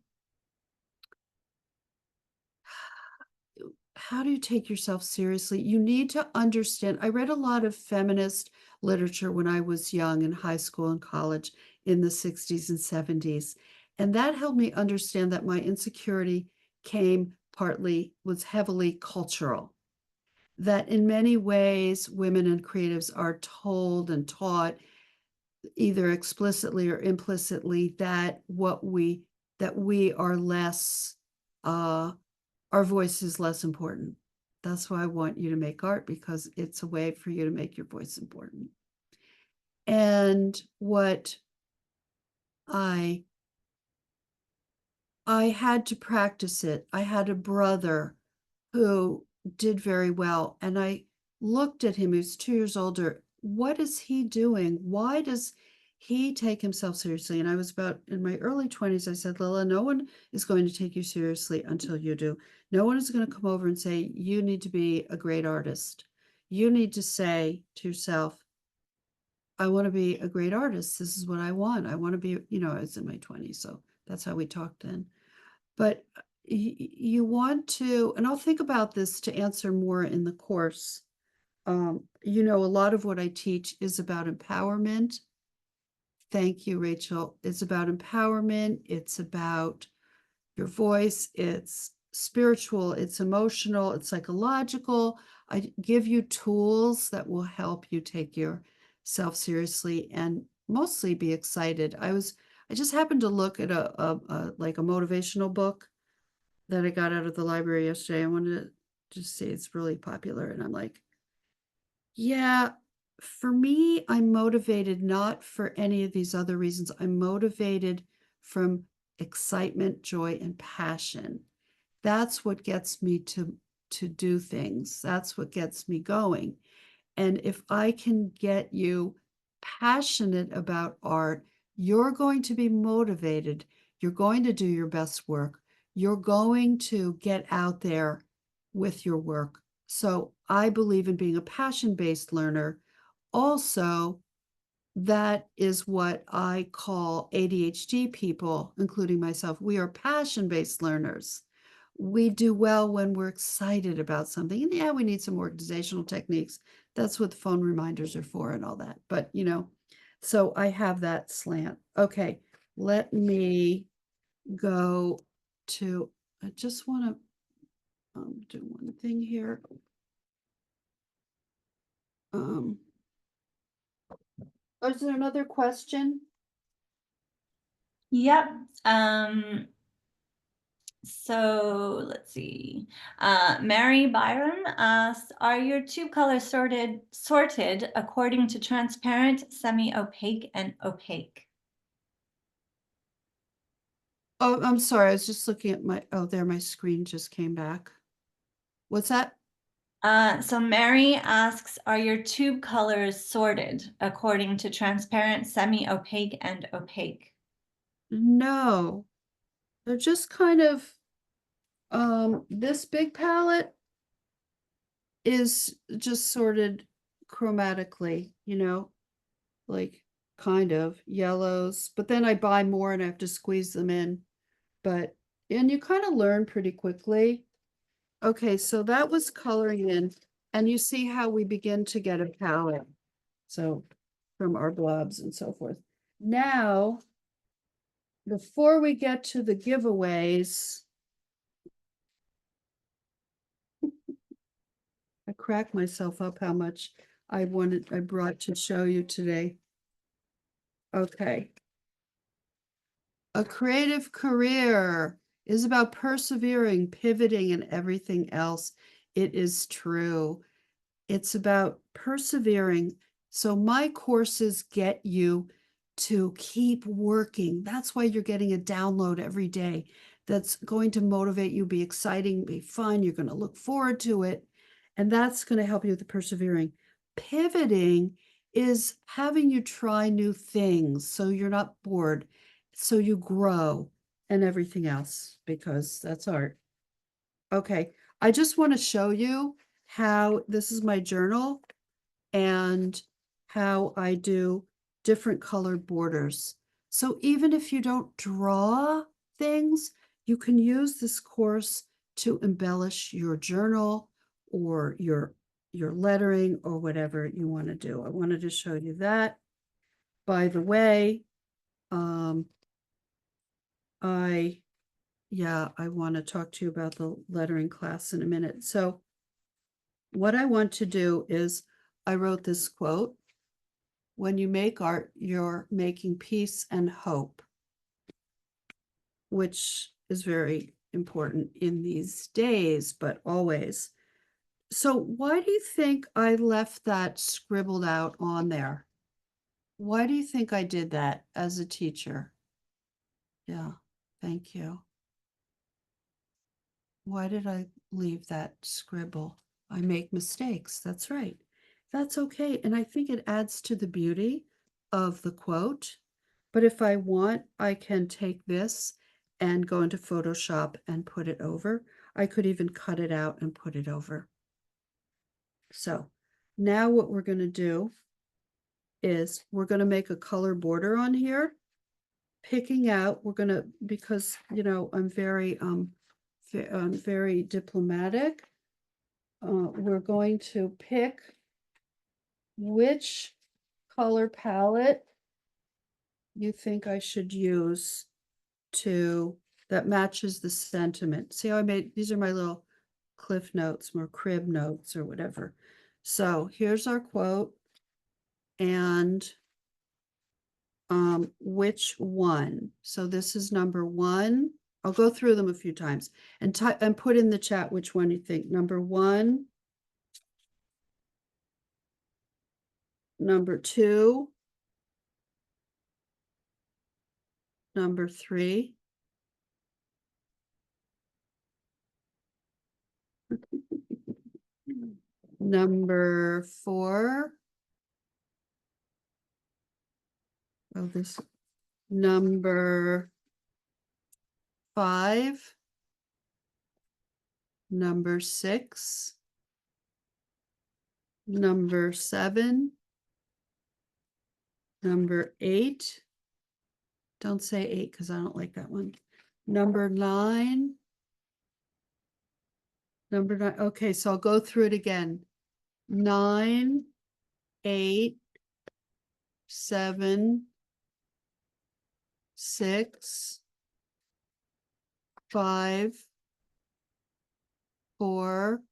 how do you take yourself seriously? You need to understand I read a lot of feminist literature when I was young in high school and college in the '60s and '70s, and that helped me understand that my insecurity was heavily cultural. That in many ways, women and creatives are told and taught either explicitly or implicitly that we are less, uh, our voice is less important. That's why I want you to make art because it's a way for you to make your voice important. And what I I had to practice it. I had a brother who did very well, and I looked at him, he was 2 years older. What is he doing? Why does he take himself seriously? And I was about in my early 20s, I said, "Lilla, no one is going to take you seriously until you do. No one is gonna come over and say, 'You need to be a great artist.' You need to say to yourself, 'I wanna be a great artist. This is what I want. I wanna be'" I was in my 20s, so that's how we talked then. But, you want to and I'll think about this to answer more in the course. A lot of what I teach is about empowerment. Thank you, Rachel. It's about empowerment, it's about your voice, it's spiritual, it's emotional, it's psychological. I give you tools that will help you take yourself seriously and mostly be excited. I just happened to look at like a motivational book that I got out of the library yesterday. I wanted to just say it's really popular, and I'm like, yeah, for me, I'm motivated not for any of these other reasons. I'm motivated from excitement, joy, and passion. That's what gets me to do things. That's what gets me going. And if I can get you passionate about art, You're going to be motivated. You're going to do your best work. You're going to get out there with your work. So I believe in being a passion-based learner. Also, that is what I call ADHD people, including myself. We are passion-based learners. We do well when we're excited about something. And yeah, we need some organizational techniques. That's what the phone reminders are for and all that. But, so I have that slant. Okay, let me go to, I just want to do one thing here. Um, is there another question? Yep. So let's see. Mary Byram asks, are your tube colors sorted according to transparent, semi-opaque, and opaque? Oh, I'm sorry. I was just looking at there, my screen just came back. What's that? So Mary asks, are your tube colors sorted according to transparent, semi-opaque, and opaque? No, they're just kind of, this big palette is just sorted chromatically, like kind of yellows, but then I buy more and I have to squeeze them in. And you kind of learn pretty quickly. Okay, so that was coloring in, and you see how we begin to get a palette. So from our blobs and so forth. Now, before we get to the giveaways, I cracked myself up how much I brought to show you today. Okay. A creative career is about persevering, pivoting, and everything else. It is true. It's about persevering. So my courses get you to keep working. That's why you're getting a download every day. That's going to motivate you, be exciting, be fun. You're going to look forward to it. And that's going to help you with the persevering. Pivoting is having you try new things so you're not bored, so you grow and everything else, because that's art. Okay, I just want to show you how this is my journal and how I do different colored borders. So even if you don't draw things, you can use this course to embellish your journal or your lettering or whatever you want to do. I wanted to show you that. By the way, um, I I want to talk to you about the lettering class in a minute. So what I want to do is I wrote this quote: when you make art, you're making peace and hope, which is very important in these days, but always. So why do you think I left that scribbled out on there? Why do you think I did that as a teacher? Yeah, thank you. Why did I leave that scribble? I make mistakes. That's right. That's okay. And I think it adds to the beauty of the quote. But if I want, I can take this and go into Photoshop and put it over. I could even cut it out and put it over. So now what we're going to do is we're going to make a color border on here, picking out, we're going to, because, I'm very diplomatic. We're going to pick which color palette you think I should use to that matches the sentiment. See how I made these are my little cliff notes, more crib notes or whatever. So here's our quote, and which one? So this is number one. I'll go through them a few times and type and put in the chat which one you think. Number one, number two, number three, number four. Oh, this number 5, number 6, number 7, number 8. Don't say 8 because I don't like that one. Number 9, number 9. Okay, so I'll go through it again. 9, 8, 7, 6, 5, 4,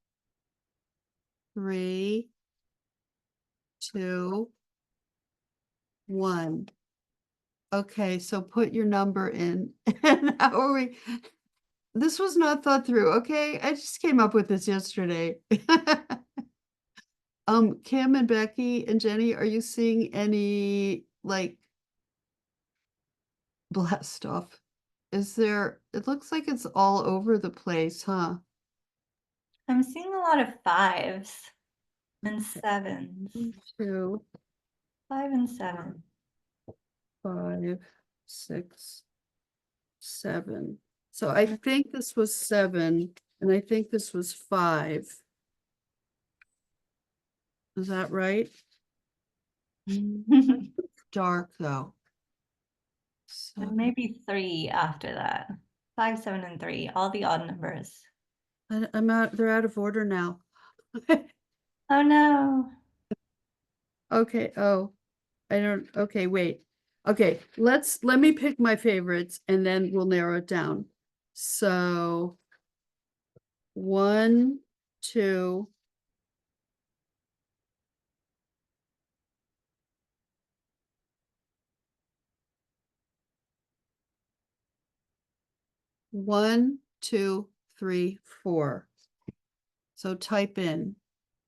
3, 2, 1. Okay, so put your number in. And how are we? This was not thought through, okay? I just came up with this yesterday. Kim and Becky and Jenny, are you seeing any like blast off? Is there, it looks like it's all over the place, huh? I'm seeing a lot of 5s and Okay. 7s. 2, 5 and 7. 5, 6, 7. So I think this was 7, and I think this was 5. Is that right? Dark though. And So maybe 3 after that. 5, 7, and 3, all the odd numbers. I'm out, they're out of order now. Oh no. Okay, oh, I don't, okay, wait. Okay, let me pick my favorites and then we'll narrow it down. So 1, 2, 1, 2, 3, 4. So type in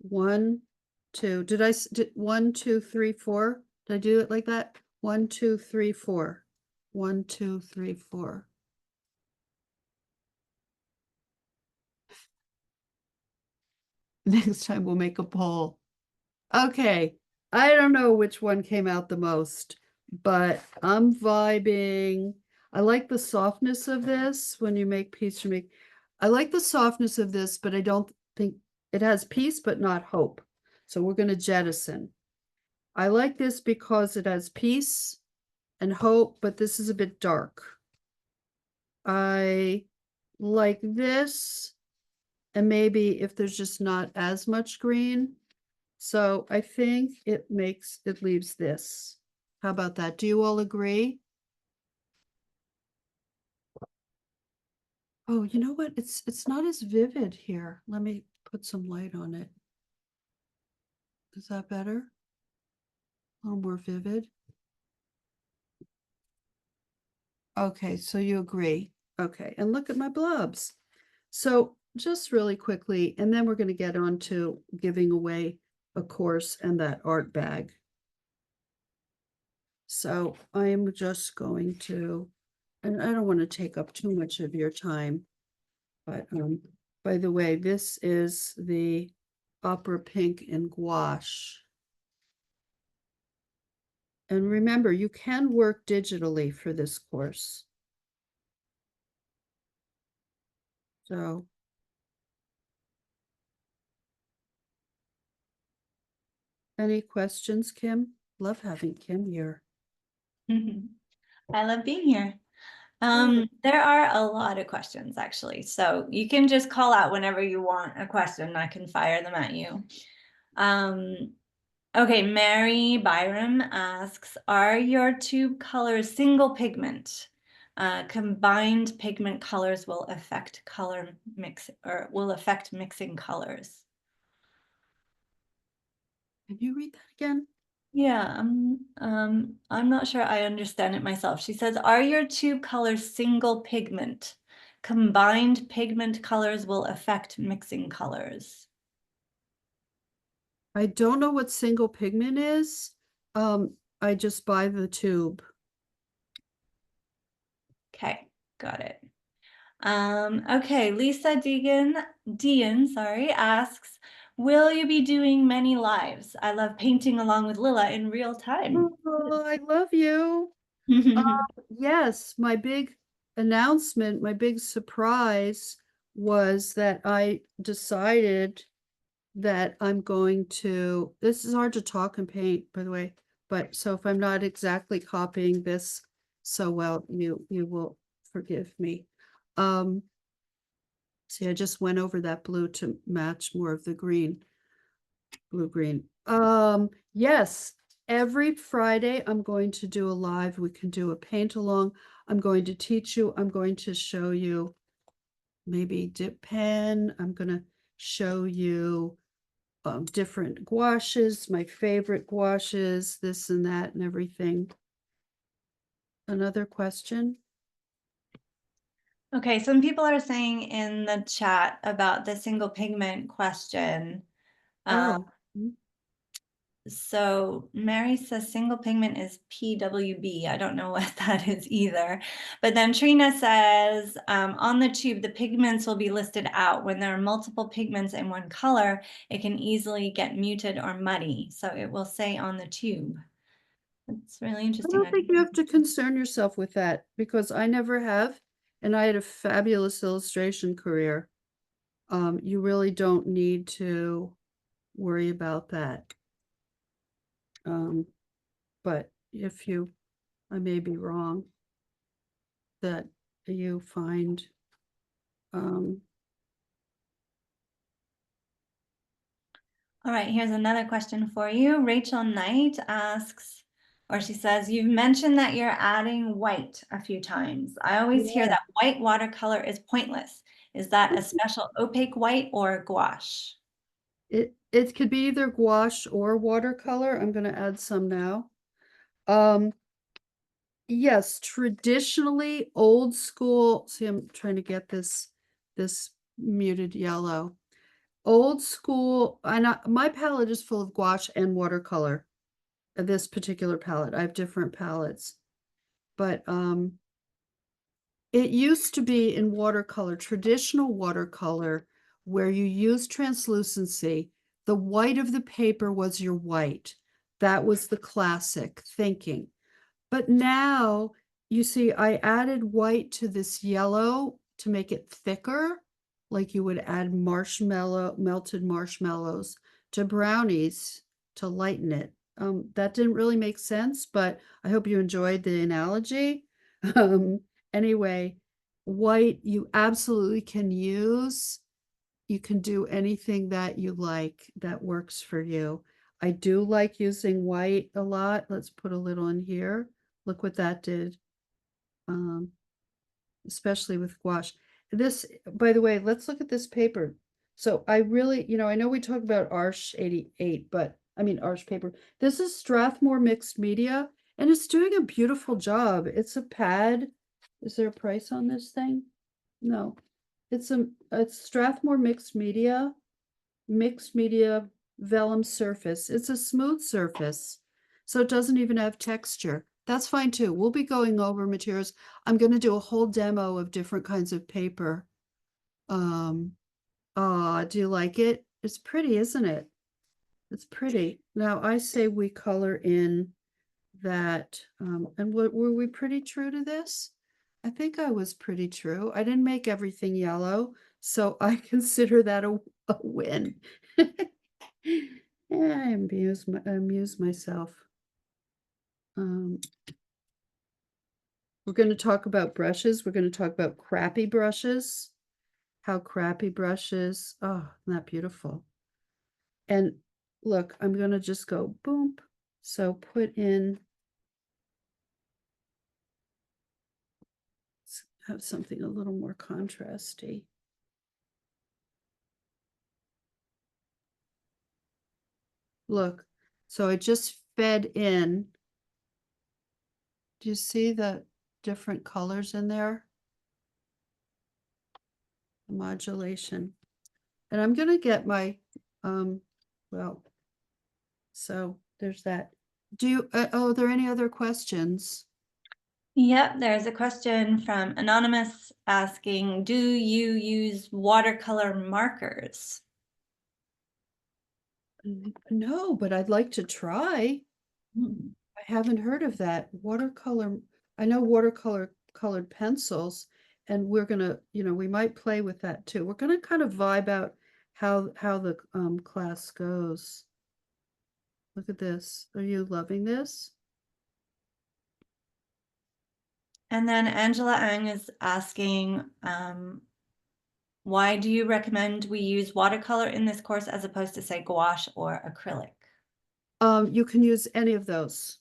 1, 2. Did I did 1, 2, 3, 4? Did I do it like that? 1, 2, 3, 4. 1, 2, 3, 4. Next time we'll make a poll. Okay, I don't know which one came out the most, but I'm vibing. I like the softness of this when you make peace, you make. I like the softness of this, but I don't think it has peace, but not hope. So we're going to jettison. I like this because it has peace and hope, but this is a bit dark. I like this, and maybe if there's just not as much green. So I think it leaves this. How about that? Do you all agree? Oh, you know what? It's not as vivid here. Let me put some light on it. Is that better? A little more vivid. Okay, so you agree. Okay, and look at my blobs. So just really quickly, and then we're going to get on to giving away a course and that art bag. So I am just going to, and I don't want to take up too much of your time, but by the way, this is the opera pink in gouache. And remember, you can work digitally for this course. So any questions, Kim? Love having Kim here. I love being here. Good. There are a lot of questions actually. So you can just call out whenever you want a question. I can fire them at you. Okay, Mary Byram asks, are your tube colors single pigment? Combined pigment colors will affect color mix or will affect mixing colors. Can you read that again? Yeah, I'm not sure I understand it myself. She says, are your tube colors single pigment? Combined pigment colors will affect mixing colors. I don't know what single pigment is. I just buy the tube. Okay, got it. Okay, Lisa Dean, sorry, asks, will you be doing many lives? I love painting along with Lilla in real time. Oh, I love you. Yes, my big announcement, my big surprise was that I decided that I'm going to this is hard to talk and paint, by the way, but so if I'm not exactly copying this so well, you will forgive me. Um, see, I just went over that blue to match more of the green, blue green. Yes, every Friday I'm going to do a live. We can do a paint along. I'm going to teach you. I'm going to show you maybe dip pen. I'm gonna show you different gouaches, my favorite gouaches, this and that and everything. Another question? Okay, some people are saying in the chat about the single pigment question. Um, Oh, mm, so Mary says single pigment is PWB. I don't know what that is either. But then Trina says on the tube, the pigments will be listed out. When there are multiple pigments in one color, it can easily get muted or muddy. So it will say on the tube. It's really I interesting. don't think you have to concern yourself with that because I never have, and I had a fabulous illustration career. You really don't need to worry about that. Um, but if you, I may be wrong, that you find, um, All right, here's another question for you. Rachel Knight asks, or she says, you've mentioned that you're adding white a few times. I always hear yeah, that white watercolor is pointless. Is that a special opaque white or gouache? it could be either gouache or watercolor. I'm gonna add some now. Um, yes, traditionally old school. See, I'm trying to get this muted yellow. Old school, and my palette is full of gouache and watercolor. This particular palette, I have different palettes, but it used to be in watercolor, traditional watercolor, where you use translucency. The white of the paper was your white. That was the classic thinking. But now, you see, I added white to this yellow to make it thicker, like you would add melted marshmallows to brownies to lighten it. That didn't really make sense, but I hope you enjoyed the analogy. Um, anyway, white you absolutely can use. You can do anything that you like that works for you. I do like using white a lot. Let's put a little in here. Look what that did, um, especially with gouache. This, by the way, let's look at this paper. So I really, I know we talked about Arch 88, but I mean Arch paper. This is Strathmore Mixed Media, and it's doing a beautiful job. It's a pad. Is there a price on this thing? No. It's Strathmore mixed media vellum surface. It's a smooth surface, so it doesn't even have texture. That's fine too. We'll be going over materials. I'm going to do a whole demo of different kinds of paper. Um, do you like it? It's pretty, isn't it? It's pretty. Now I say we color in that, and were we pretty true to this? I think I was pretty true. I didn't make everything yellow, so I consider that a win. Yeah, I amuse myself. Um, we're going to talk about brushes. We're going to talk about crappy brushes. How crappy brushes. Oh, isn't that beautiful? And look, I'm going to just go boom. So put in, have something a little more contrasty. Look, so it just fed in. Do you see the different colors in there? Modulation. And I'm gonna get my, um, well, so there's that. Are there any other questions? Yep, there's a question from Anonymous asking, do you use watercolor markers? No, but I'd like to try. Hmm. I haven't heard of that. Watercolor. I know watercolor colored pencils, and we're gonna, we might play with that too. We're gonna kind of vibe out how the class goes. Look at this. Are you loving this? And then Angela Ang is asking, why do you recommend we use watercolor in this course as opposed to, say, gouache or acrylic? You can use any of those.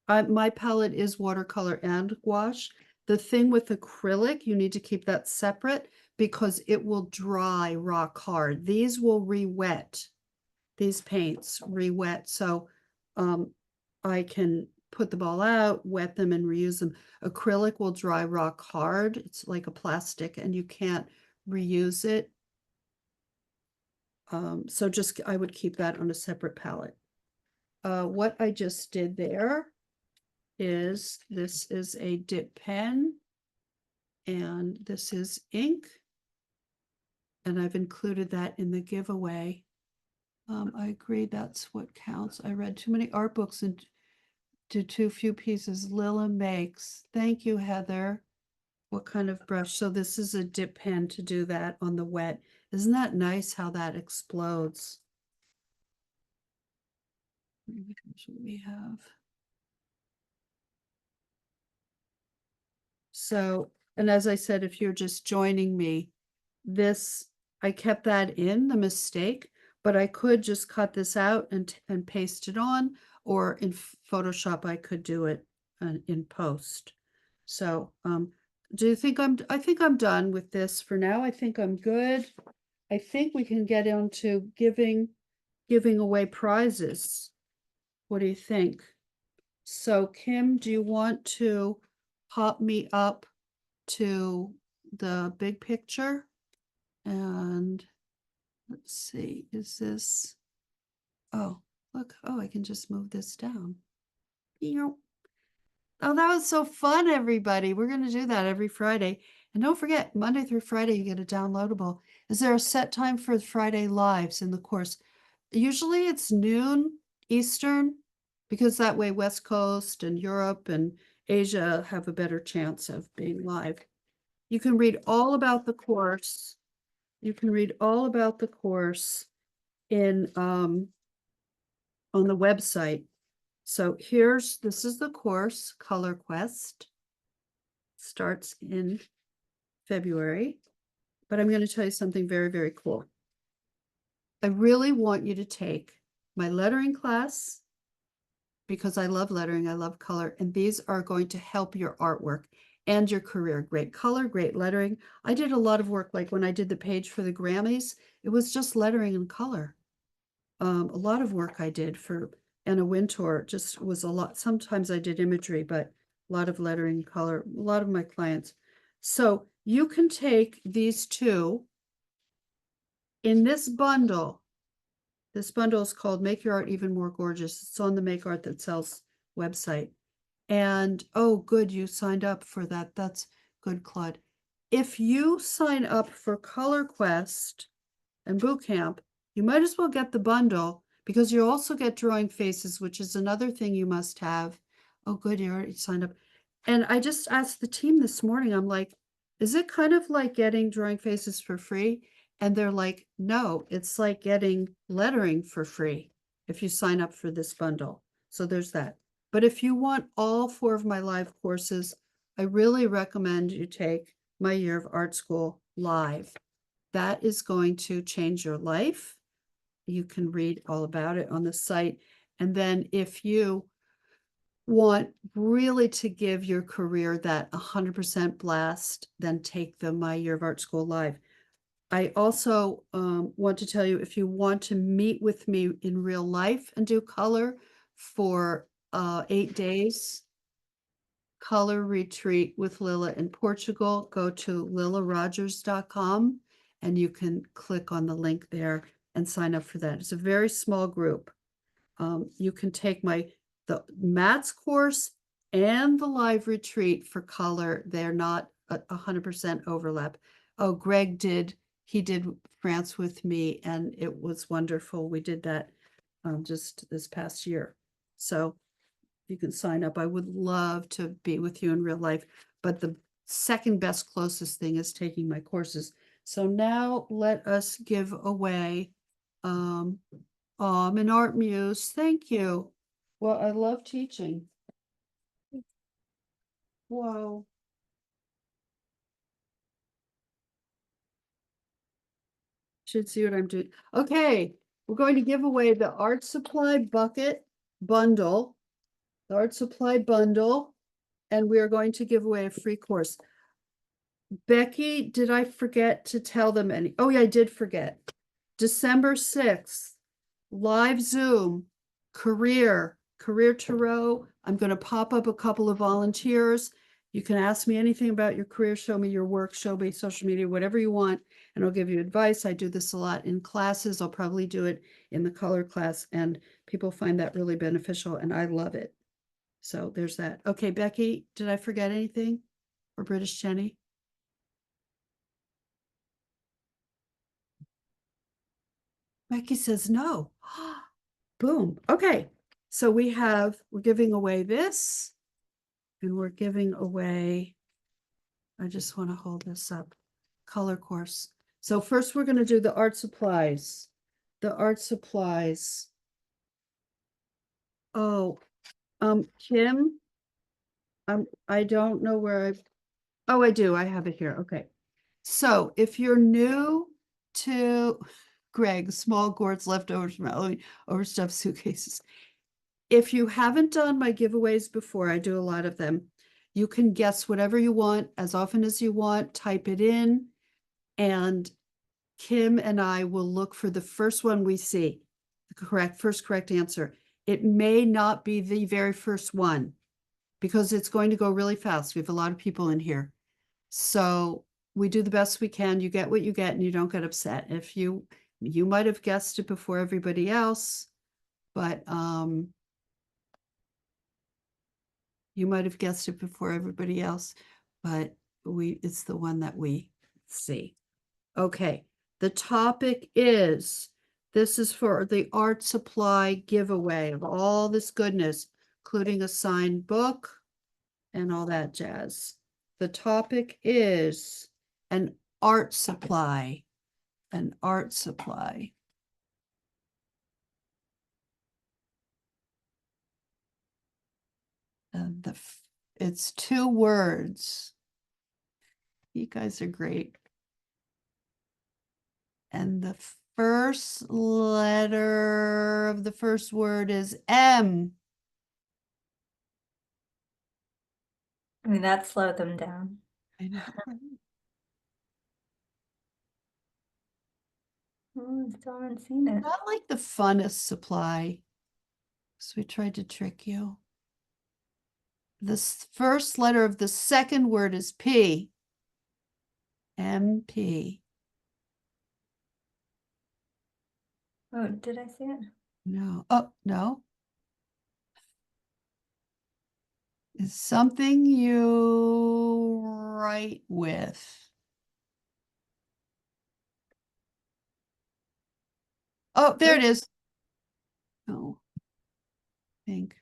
My palette is watercolor and gouache. The thing with acrylic, you need to keep that separate because it will dry rock hard. These will re-wet. These paints re-wet. So I can put them all out, wet them, and reuse them. Acrylic will dry rock hard. It's like a plastic, and you can't reuse it. So just I would keep that on a separate palette. What I just did there is this is a dip pen, and this is ink, and I've included that in the giveaway. I agree that's what counts. I read too many art books and did too few pieces. Lilla makes. Thank you, Heather. What kind of brush? So this is a dip pen to do that on the wet. Isn't that nice how that explodes? Here's what we have. So, and as I said, if you're just joining me, this, I kept that in, the mistake, but I could just cut this out and paste it on, or in Photoshop, I could do it in post. So, do you think I think I'm done with this for now. I think I'm good. I think we can get into giving away prizes. What do you think? So Kim, do you want to pop me up to the big picture? And let's see, is this, oh, look, oh, I can just move this down. Oh, that was so fun, everybody. We're going to do that every Friday. And don't forget, Monday through Friday, you get a downloadable. Is there a set time for Friday lives in the course? Usually it's noon Eastern, because that way West Coast and Europe and Asia have a better chance of being live. You can read all about the course. You can read all about the course in on the website. So this is the course, Color Quest. Starts in February, but I'm going to tell you something very, very cool. I really want you to take my lettering class because I love lettering, I love color, and these are going to help your artwork and your career. Great color, great lettering. I did a lot of work, like when I did the page for the Grammys, it was just lettering and color. A lot of work I did for Anna Wintour just was a lot. Sometimes I did imagery, but a lot of lettering, color, a lot of my clients. So you can take these two in this bundle. This bundle is called Make Your Art Even More Gorgeous. It's on the Make Art That Sells website. And oh, good, you signed up for that. That's good, Claude. If you sign up for Color Quest and Bootcamp, you might as well get the bundle because you also get drawing faces, which is another thing you must have. Oh, good, you already signed up. And I just asked the team this morning, I'm like, is it kind of like getting drawing faces for free? And they're like, no, it's like getting lettering for free if you sign up for this bundle. So there's that. But if you want all 4 of my live courses, I really recommend you take my Year of Art School live. That is going to change your life. You can read all about it on the site. And then if you want really to give your career that 100% blast, then take the My Year of Art School live. I also want to tell you, if you want to meet with me in real life and do color for 8 days, color retreat with Lilla in Portugal, go to lillarogers.com and you can click on the link there and sign up for that. It's a very small group. You can take the Matt's course and the live retreat for color. They're not 100% overlap. Oh, he did France with me and it was wonderful. We did that just this past year. So you can sign up. I would love to be with you in real life, but the second best closest thing is taking my courses. So now let us give away, I'm an art muse. Thank you. Well, I love teaching. Whoa. Should see what I'm doing. Okay, we're going to give away the art supply bucket bundle, the art supply bundle, and we are going to give away a free course. Becky, did I forget to tell them any? Oh, yeah, I did forget. December 6th, live Zoom, career tarot. I'm going to pop up a couple of volunteers. You can ask me anything about your career, show me your work, show me social media, whatever you want, and I'll give you advice. I do this a lot in classes. I'll probably do it in the color class, and people find that really beneficial, and I love it. So there's that. Okay, Becky, did I forget anything? Or British Jenny? Becky says no. Boom. Okay. So we're giving away this, and we're giving away, I just want to hold this up, color course. So first we're going to do the art supplies. The art supplies. Oh, Kim, I don't know where oh, I do. I have it here. Okay. So if you're new to Greg, small gourds, leftovers from Halloween, overstuffed suitcases. If you haven't done my giveaways before, I do a lot of them. You can guess whatever you want as often as you want, type it in, and Kim and I will look for the first one we see, the first correct answer. It may not be the very first one because it's going to go really fast. We have a lot of people in here. So we do the best we can. You get what you get and you don't get upset. If you might have guessed it before everybody else, but you might have guessed it before everybody else, but it's the one that we see. Okay, the topic is, this is for the art supply giveaway of all this goodness, including a signed book and all that jazz. The topic is an art supply, an art supply. And it's 2 words. You guys are great. And the first letter of the first word is M. I mean, that slowed them down. I know. Oh, I still haven't seen it. Not like the funnest supply. So we tried to trick you. The first letter of the second word is P. MP. Oh, did I see it? No. Oh, no. Is something you write with. Oh, there it is. No. I think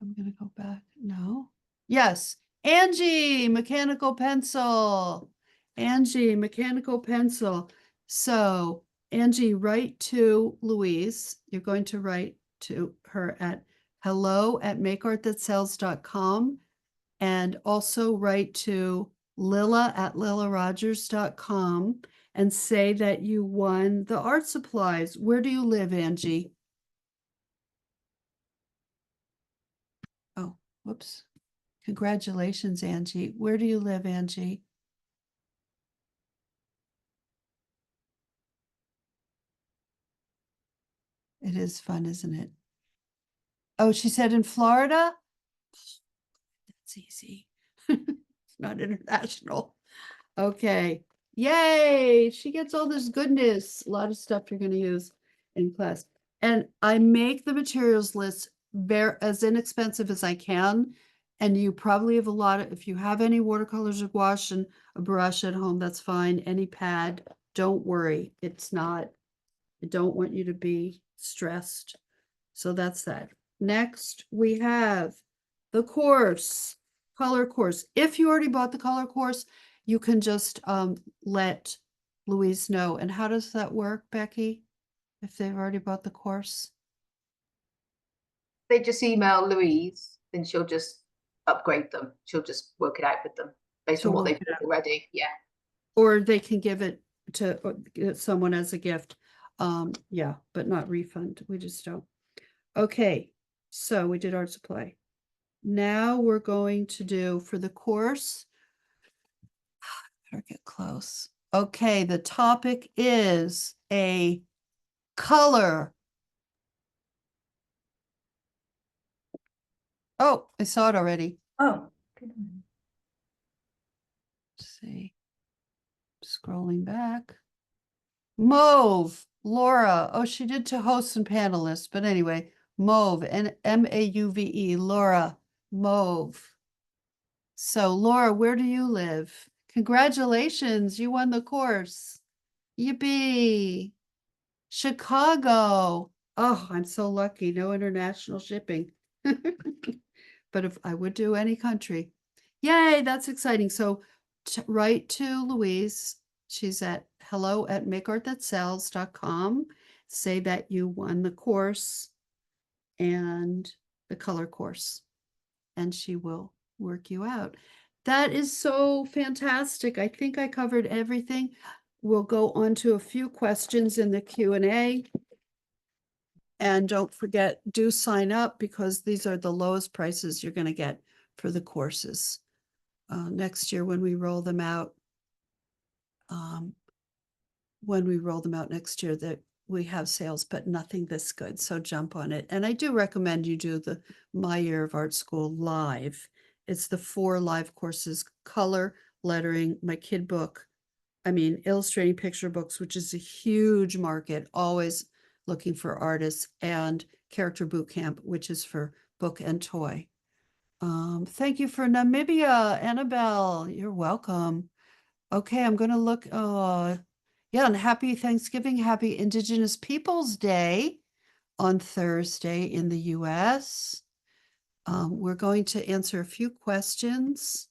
I'm gonna go back. No. Yes. Angie, mechanical pencil. Angie, mechanical pencil. So Angie, write to Louise. You're going to write to her at hello@makeartthatsells.com, and also write to lilla@lillarogers.com and say that you won the art supplies. Where do you live, Angie? Oh, whoops. Congratulations, Angie. Where do you live, Angie? It is fun, isn't it? Oh, she said in Florida? That's easy. It's not international. Okay. Yay. She gets all this goodness. A lot of stuff you're going to use in class. And I make the materials list as inexpensive as I can. And you probably have a lot of, if you have any watercolors or gouache and a brush at home, that's fine. Any pad, don't worry. It's not, I don't want you to be stressed. So that's that. Next, we have the course, color course. If you already bought the color course, you can just let Louise know. And how does that work, Becky? If they've already bought the course? They just email Louise, then she'll just upgrade them. She'll just work it out with them based on She'll what work they've it bought out. already. Yeah. Or they can give it to someone as a gift. Yeah, but not refund. We just don't. Okay, so we did art supply. Now we're going to do for the course. Better get close. Okay, the topic is a color. Oh, I saw it already. Oh, good one. Let's see. Scrolling back. Mauve, Laura. Oh, she did to hosts and panelists, but anyway, Mauve, and Mauve, Laura, Mauve. So, Laura, where do you live? Congratulations, you won the course. Yippee. Chicago. Oh, I'm so lucky. No international shipping. But if I would do any country. Yay, that's exciting. So write to Louise. She's at hello@makeartthatsells.com. Say that you won the course and the color course, and she will work you out. That is so fantastic. I think I covered everything. We'll go on to a few questions in the Q&A. And don't forget, do sign up because these are the lowest prices you're going to get for the courses. Next year when we roll them out, um, next year, that we have sales, but nothing this good. So jump on it. And I do recommend you do the My Year of Art School live. It's the 4 live courses: color, lettering, my kid book, illustrating picture books, which is a huge market, always looking for artists, and character boot camp, which is for book and toy. Thank you for Namibia, Annabelle. You're welcome. Okay, I'm gonna look. Yeah, and happy Thanksgiving, happy Indigenous Peoples Day on Thursday in the US. We're going to answer a few questions.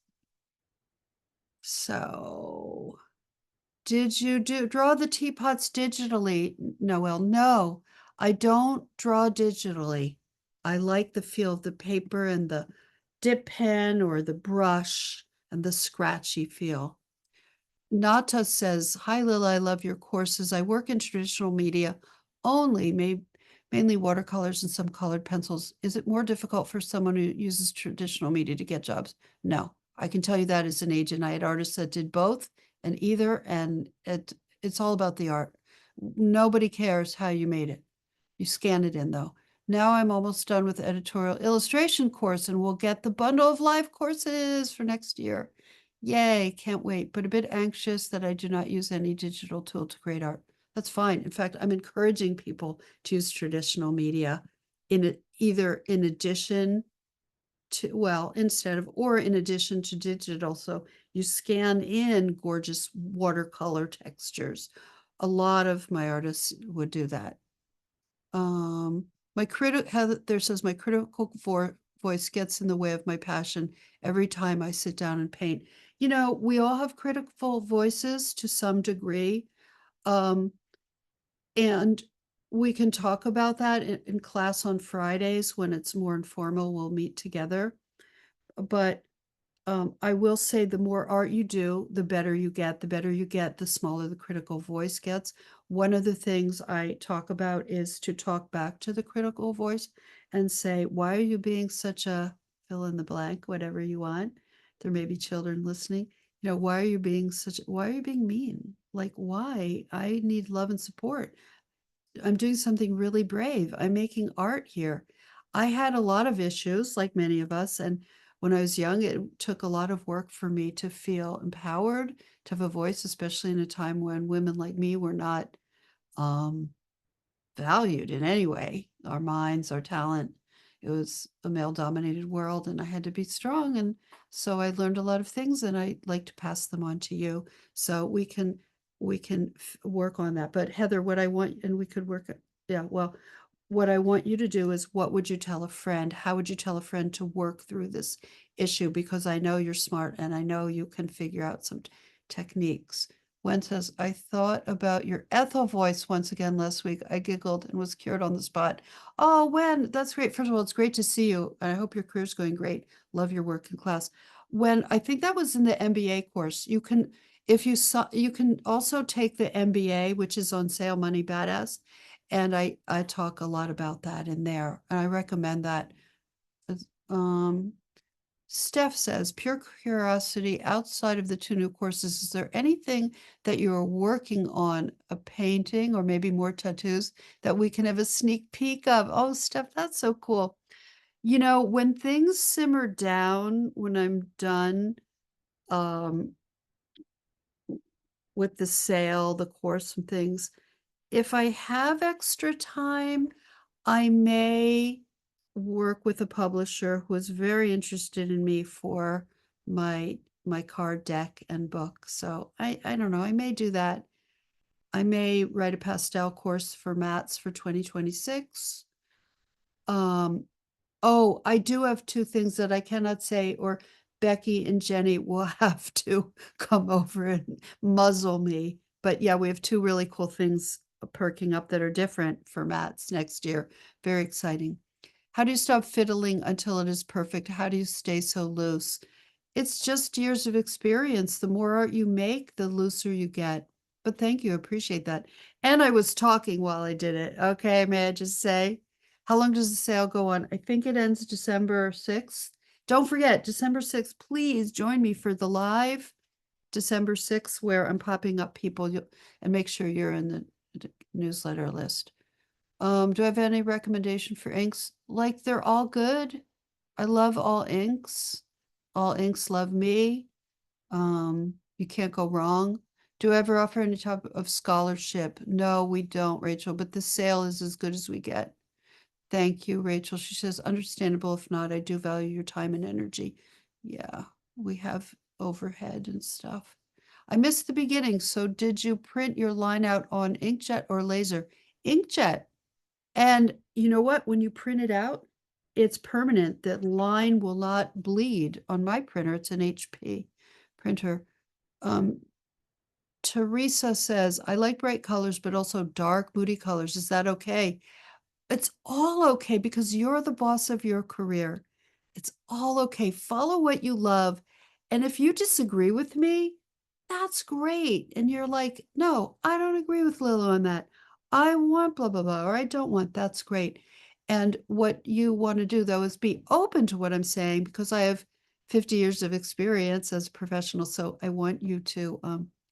So, did you draw the teapots digitally, Noel? No, I don't draw digitally. I like the feel of the paper and the dip pen or the brush and the scratchy feel. Nata says, "Hi, Lilla, I love your courses. I work in traditional media only, mainly watercolors and some colored pencils. Is it more difficult for someone who uses traditional media to get jobs?" No, I can tell you that as an agent. I had artists that did both and either, and it's all about the art. Nobody cares how you made it. You scan it in though. Now I'm almost done with the editorial illustration course and we'll get the bundle of live courses for next year. Yay, can't wait, but a bit anxious that I do not use any digital tool to create art. That's fine. In fact, I'm encouraging people to use traditional media either in addition to, well, instead of, or in addition to digital. So you scan in gorgeous watercolor textures. A lot of my artists would do that. My Heather says my critical voice gets in the way of my passion every time I sit down and paint. We all have critical voices to some degree. Um, and we can talk about that in class on Fridays when it's more informal. We'll meet together. But I will say the more art you do, the better you get. The better you get, the smaller the critical voice gets. One of the things I talk about is to talk back to the critical voice and say, why are you being such a fill in the blank, whatever you want? There may be children listening. Why are you being mean? Like, why? I need love and support. I'm doing something really brave. I'm making art here. I had a lot of issues, like many of us. And when I was young, it took a lot of work for me to feel empowered, to have a voice, especially in a time when women like me were not um, valued in any way. Our minds, our talent. It was a male dominated world, and I had to be strong. And so I learned a lot of things, and I like to pass them on to you. So we can work on that. But Heather, what I want, and we could work, yeah, well, what I want you to do is, what would you tell a friend? How would you tell a friend to work through this issue? Because I know you're smart and I know you can figure out some techniques. Wen says, I thought about your Ethel voice once again last week. I giggled and was cured on the spot. Oh, Wen, that's great. First of all, it's great to see you. And I hope your career's going great. Love your work in class. When I think that was in the MBA course, you can, if you saw, you can also take the MBA, which is on sale, Money Badass. And I talk a lot about that in there. And I recommend that. Um, Steph says, pure curiosity outside of the two new courses, is there anything that you're working on, a painting or maybe more tattoos that we can have a sneak peek of? Oh, Steph, that's so cool. You know, when things simmer down, when I'm done um, with the sale, the course and things, if I have extra time, I may work with a publisher who is very interested in me for my card deck and book. So I don't know, I may do that. I may write a pastel course for Mats for 2026. Um, oh, I do have two things that I cannot say, or Becky and Jenny will have to come over and muzzle me. But yeah, we have two really cool things perking up that are different for Mats next year. Very exciting. How do you stop fiddling until it is perfect? How do you stay so loose? It's just years of experience. The more art you make, the looser you get. But thank you, appreciate that. And I was talking while I did it. Okay, may I just say? How long does the sale go on? I think it ends December 6th. Don't forget, December 6th, please join me for the live December 6th, where I'm popping up people and make sure you're in the newsletter list. Do I have any recommendation for inks? Like, they're all good. I love all inks. All inks love me. You can't go wrong. Do I ever offer any type of scholarship? No, we don't, Rachel, but the sale is as good as we get. Thank you, Rachel. She says, understandable. If not, I do value your time and energy. Yeah, we have overhead and stuff. I missed the beginning. So did you print your line out on inkjet or laser? Inkjet. And you know what? When you print it out, it's permanent. That line will not bleed on my printer. It's an HP printer. Um, Teresa says, I like bright colors, but also dark, moody colors. Is that okay? It's all okay because you're the boss of your career. It's all okay. Follow what you love. And if you disagree with me, that's great. And you're like, no, I don't agree with Lilla on that. I want blah, blah, blah, or I don't want. That's great. And what you want to do, though, is be open to what I'm saying because I have 50 years of experience as a professional. So I want you to,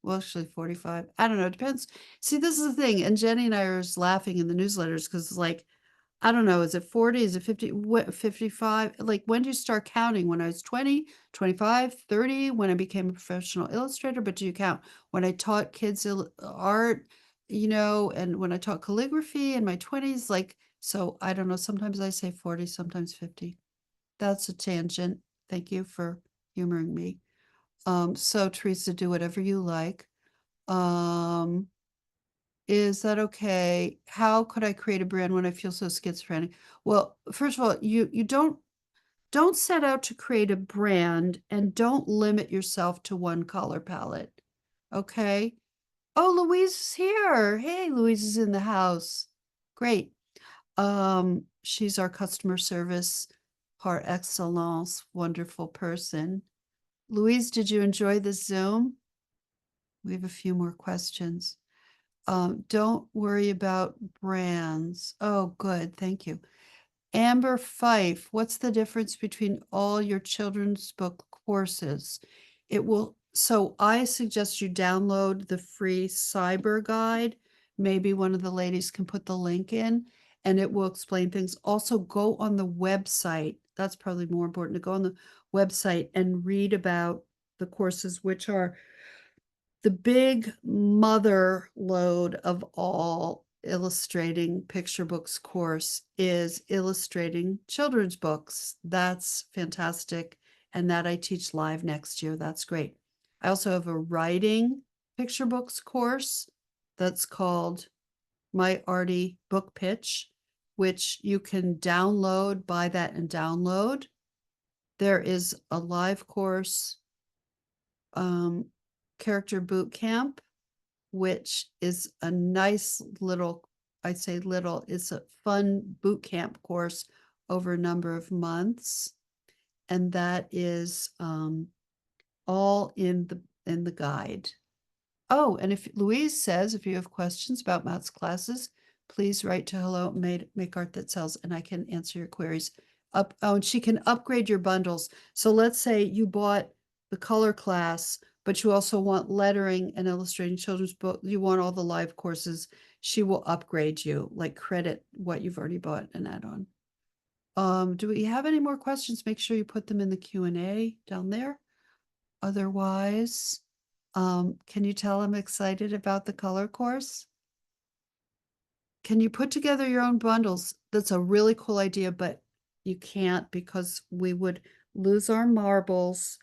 well, actually 45. I don't know. It depends. See, this is the thing. And Jenny and I are just laughing in the newsletters because it's like, I don't know, is it 40? Is it 50? What, 55? Like, when do you start counting? When I was 20, 25, 30, when I became a professional illustrator? But do you count when I taught kids art, you know, and when I taught calligraphy in my 20s? Like, so I don't know. Sometimes I say 40, sometimes 50. That's a tangent. Thank you for humoring me. So Teresa, do whatever you like. Um, is that okay? How could I create a brand when I feel so schizophrenic? Well, first of all, you don't set out to create a brand and don't limit yourself to one color palette. Okay? Oh, Louise is here. Hey, Louise is in the house. Great. She's our customer service par excellence, wonderful person. Louise, did you enjoy the Zoom? We have a few more questions. Don't worry about brands. Oh, good. Thank you. Amber Fife, what's the difference between all your children's book courses? It will, so I suggest you download the free cyber guide. Maybe one of the ladies can put the link in and it will explain things. Also, go on the website. That's probably more important to go on the website and read about the courses, which are the big mother load of all illustrating picture books course is illustrating children's books. That's fantastic. And that I teach live next year. That's great. I also have a writing picture books course that's called My Arty Book Pitch. which you can download, buy that and download. There is a live course, character boot camp, which is a nice little, I say little, it's a fun boot camp course over a number of months. And that is all in the guide. Oh, and if Louise says, if you have questions about Matt's classes, please write to hello make art that sells, and I can answer your queries. Oh, and she can upgrade your bundles. So let's say you bought the color class, but you also want lettering and illustrating children's book. You want all the live courses. She will upgrade you, like credit what you've already bought and add on. Do we have any more questions? Make sure you put them in the Q&A down there. Otherwise, can you tell I'm excited about the color course? Can you put together your own bundles? That's a really cool idea, but you can't because we would lose our marbles.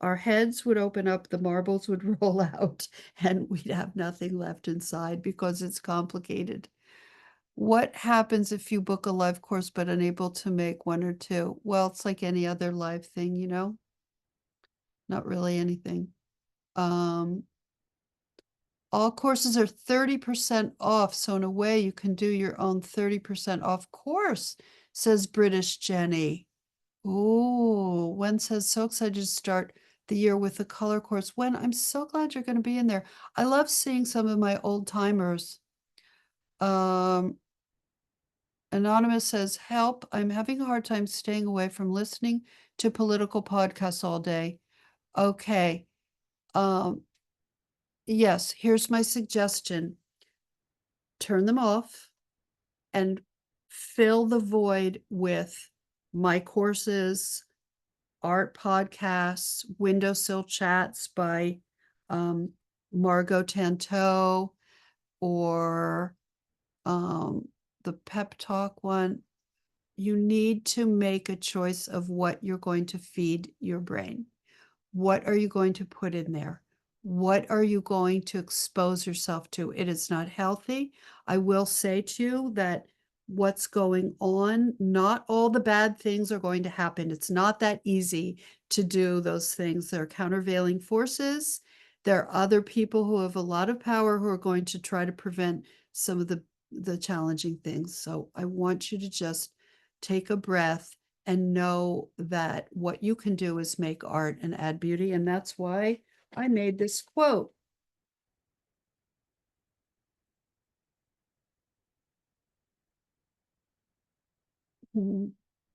Our heads would open up, the marbles would roll out, and we'd have nothing left inside because it's complicated. What happens if you book a live course but unable to make one or two? Well, it's like any other live thing, you know? Not really anything. All courses are 30% off, so in a way you can do your own 30% off course, says British Jenny. Ooh, Wen says, so excited to start the year with the color course. Wen, I'm so glad you're going to be in there. I love seeing some of my old timers. Anonymous says, help, I'm having a hard time staying away from listening to political podcasts all day. Okay. Yes, here's my suggestion. Turn them off and fill the void with my courses, art podcasts, windowsill chats by Margot Tanto, or the pep talk one. You need to make a choice of what you're going to feed your brain. What are you going to put in there? What are you going to expose yourself to? It is not healthy. I will say to you that what's going on, not all the bad things are going to happen. It's not that easy to do those things. There are countervailing forces. There are other people who have a lot of power who are going to try to prevent some of the challenging things. So I want you to just take a breath and know that what you can do is make art and add beauty. And that's why I made this quote.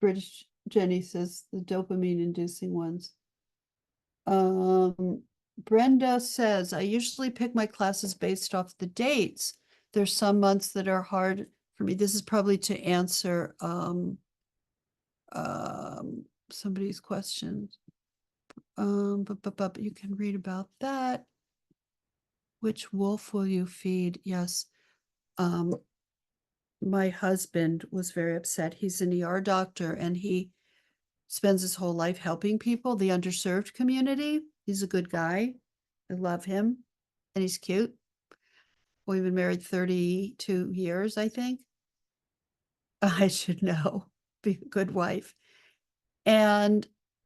British Jenny says the dopamine inducing ones. Brenda says, I usually pick my classes based off the dates. There's some months that are hard for me. This is probably to answer somebody's question. But you can read about that. Which wolf will you feed? Yes. My husband was very upset. He's an ER doctor and he spends his whole life helping people, the underserved community. He's a good guy. I love him and he's cute. We've been married 32 years, I think. I should know, be a good wife. And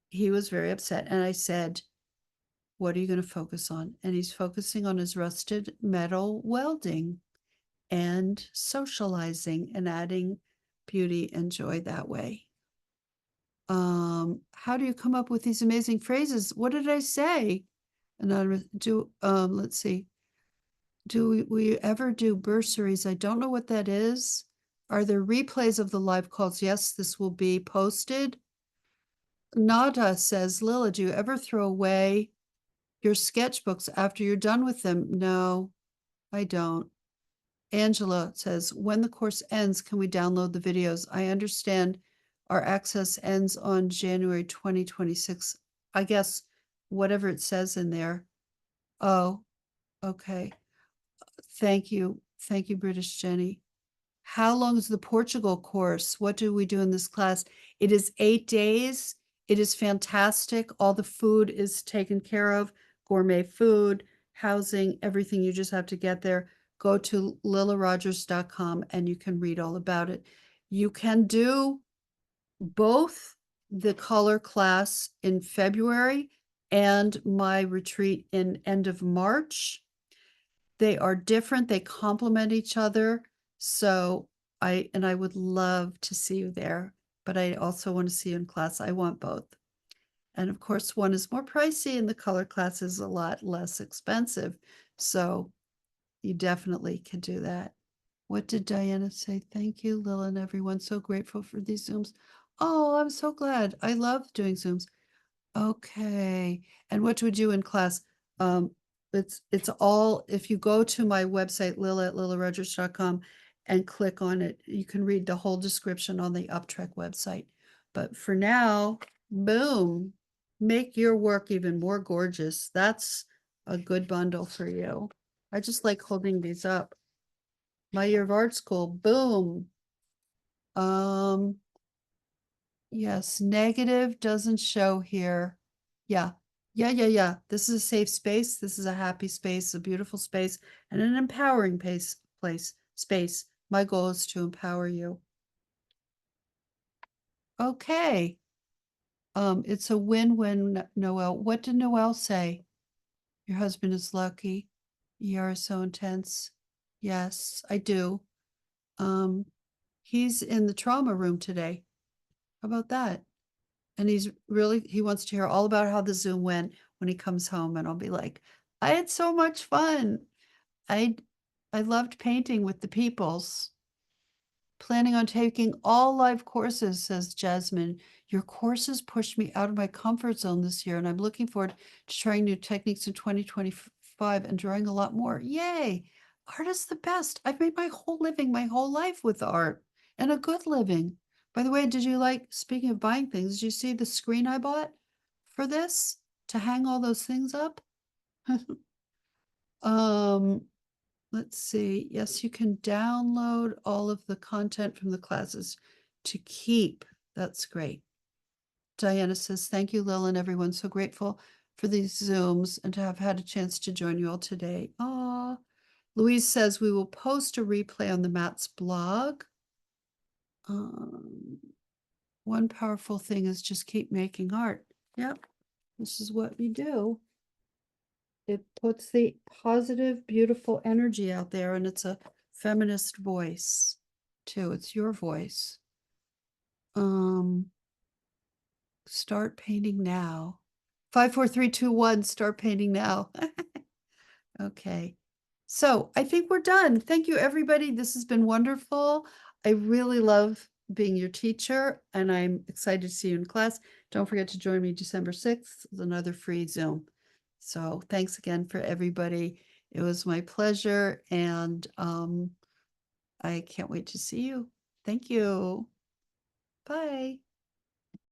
he was very upset. And I said, what are you going to focus on? And he's focusing on his rusted metal welding and socializing and adding beauty and joy that way. How do you come up with these amazing phrases? What did I say? Anonymous, let's see. Do we ever do bursaries? I don't know what that is. Are there replays of the live calls? Yes, this will be posted. Nada says, Lilla, do you ever throw away your sketchbooks after you're done with them? No, I don't. Angela says, when the course ends, can we download the videos? I understand our access ends on January 2026. I guess whatever it says in there. Oh, okay. Thank you. Thank you, British Jenny. How long is the Portugal course? What do we do in this class? It is 8 days. It is fantastic. All the food is taken care of, gourmet food, housing, everything. You just have to get there. Go to lillarogers.com and you can read all about it. You can do both the color class in February and my retreat in end of March. They are different, they complement each other. So I would love to see you there, but I also want to see you in class. I want both. And of course, one is more pricey and the color class is a lot less expensive. So you definitely can do that. What did Diana say? Thank you, Lilla, and everyone. So grateful for these Zooms. Oh, I'm so glad. I love doing Zooms. Okay. And what do we do in class? It's all, if you go to my website, lilla@lillarogers.com and click on it, you can read the whole description on the Uptrek website. But for now, boom, make your work even more gorgeous. That's a good bundle for you. I just like holding these up. My year of art school, boom. Yes, negative doesn't show here. Yeah, yeah. This is a safe space. This is a happy space, a beautiful space, and an empowering space. My goal is to empower you. Okay. It's a win-win, Noel. What did Noel say? Your husband is lucky. You are so intense. Yes, I do. Um, he's in the trauma room today. How about that? And he wants to hear all about how the Zoom went when he comes home. And I'll be like, I had so much fun. I I loved painting with the peoples. Planning on taking all live courses, says Jasmine. Your courses pushed me out of my comfort zone this year, and I'm looking forward to trying new techniques in 2025 and drawing a lot more. Yay! Art is the best. I've made my whole living, my whole life with art, and a good living. By the way, speaking of buying things, did you see the screen I bought for this to hang all those things up? Um, Let's see. Yes, you can download all of the content from the classes to keep. That's great. Diana says, thank you, Lil, and everyone. So grateful for these Zooms and to have had a chance to join you all today. Aw. Louise says we will post a replay on the Matt's blog. One powerful thing is just keep making art. Yep, this is what we do. It puts the positive, beautiful energy out there, and it's a feminist voice too. It's your voice. Start painting now. 5, 4, 3, 2, 1, start painting now. Okay. So I think we're done. Thank you, everybody. This has been wonderful. I really love being your teacher, and I'm excited to see you in class. Don't forget to join me December 6th with another free Zoom. So thanks again for everybody. It was my pleasure, and I can't wait to see you. Thank you. Bye.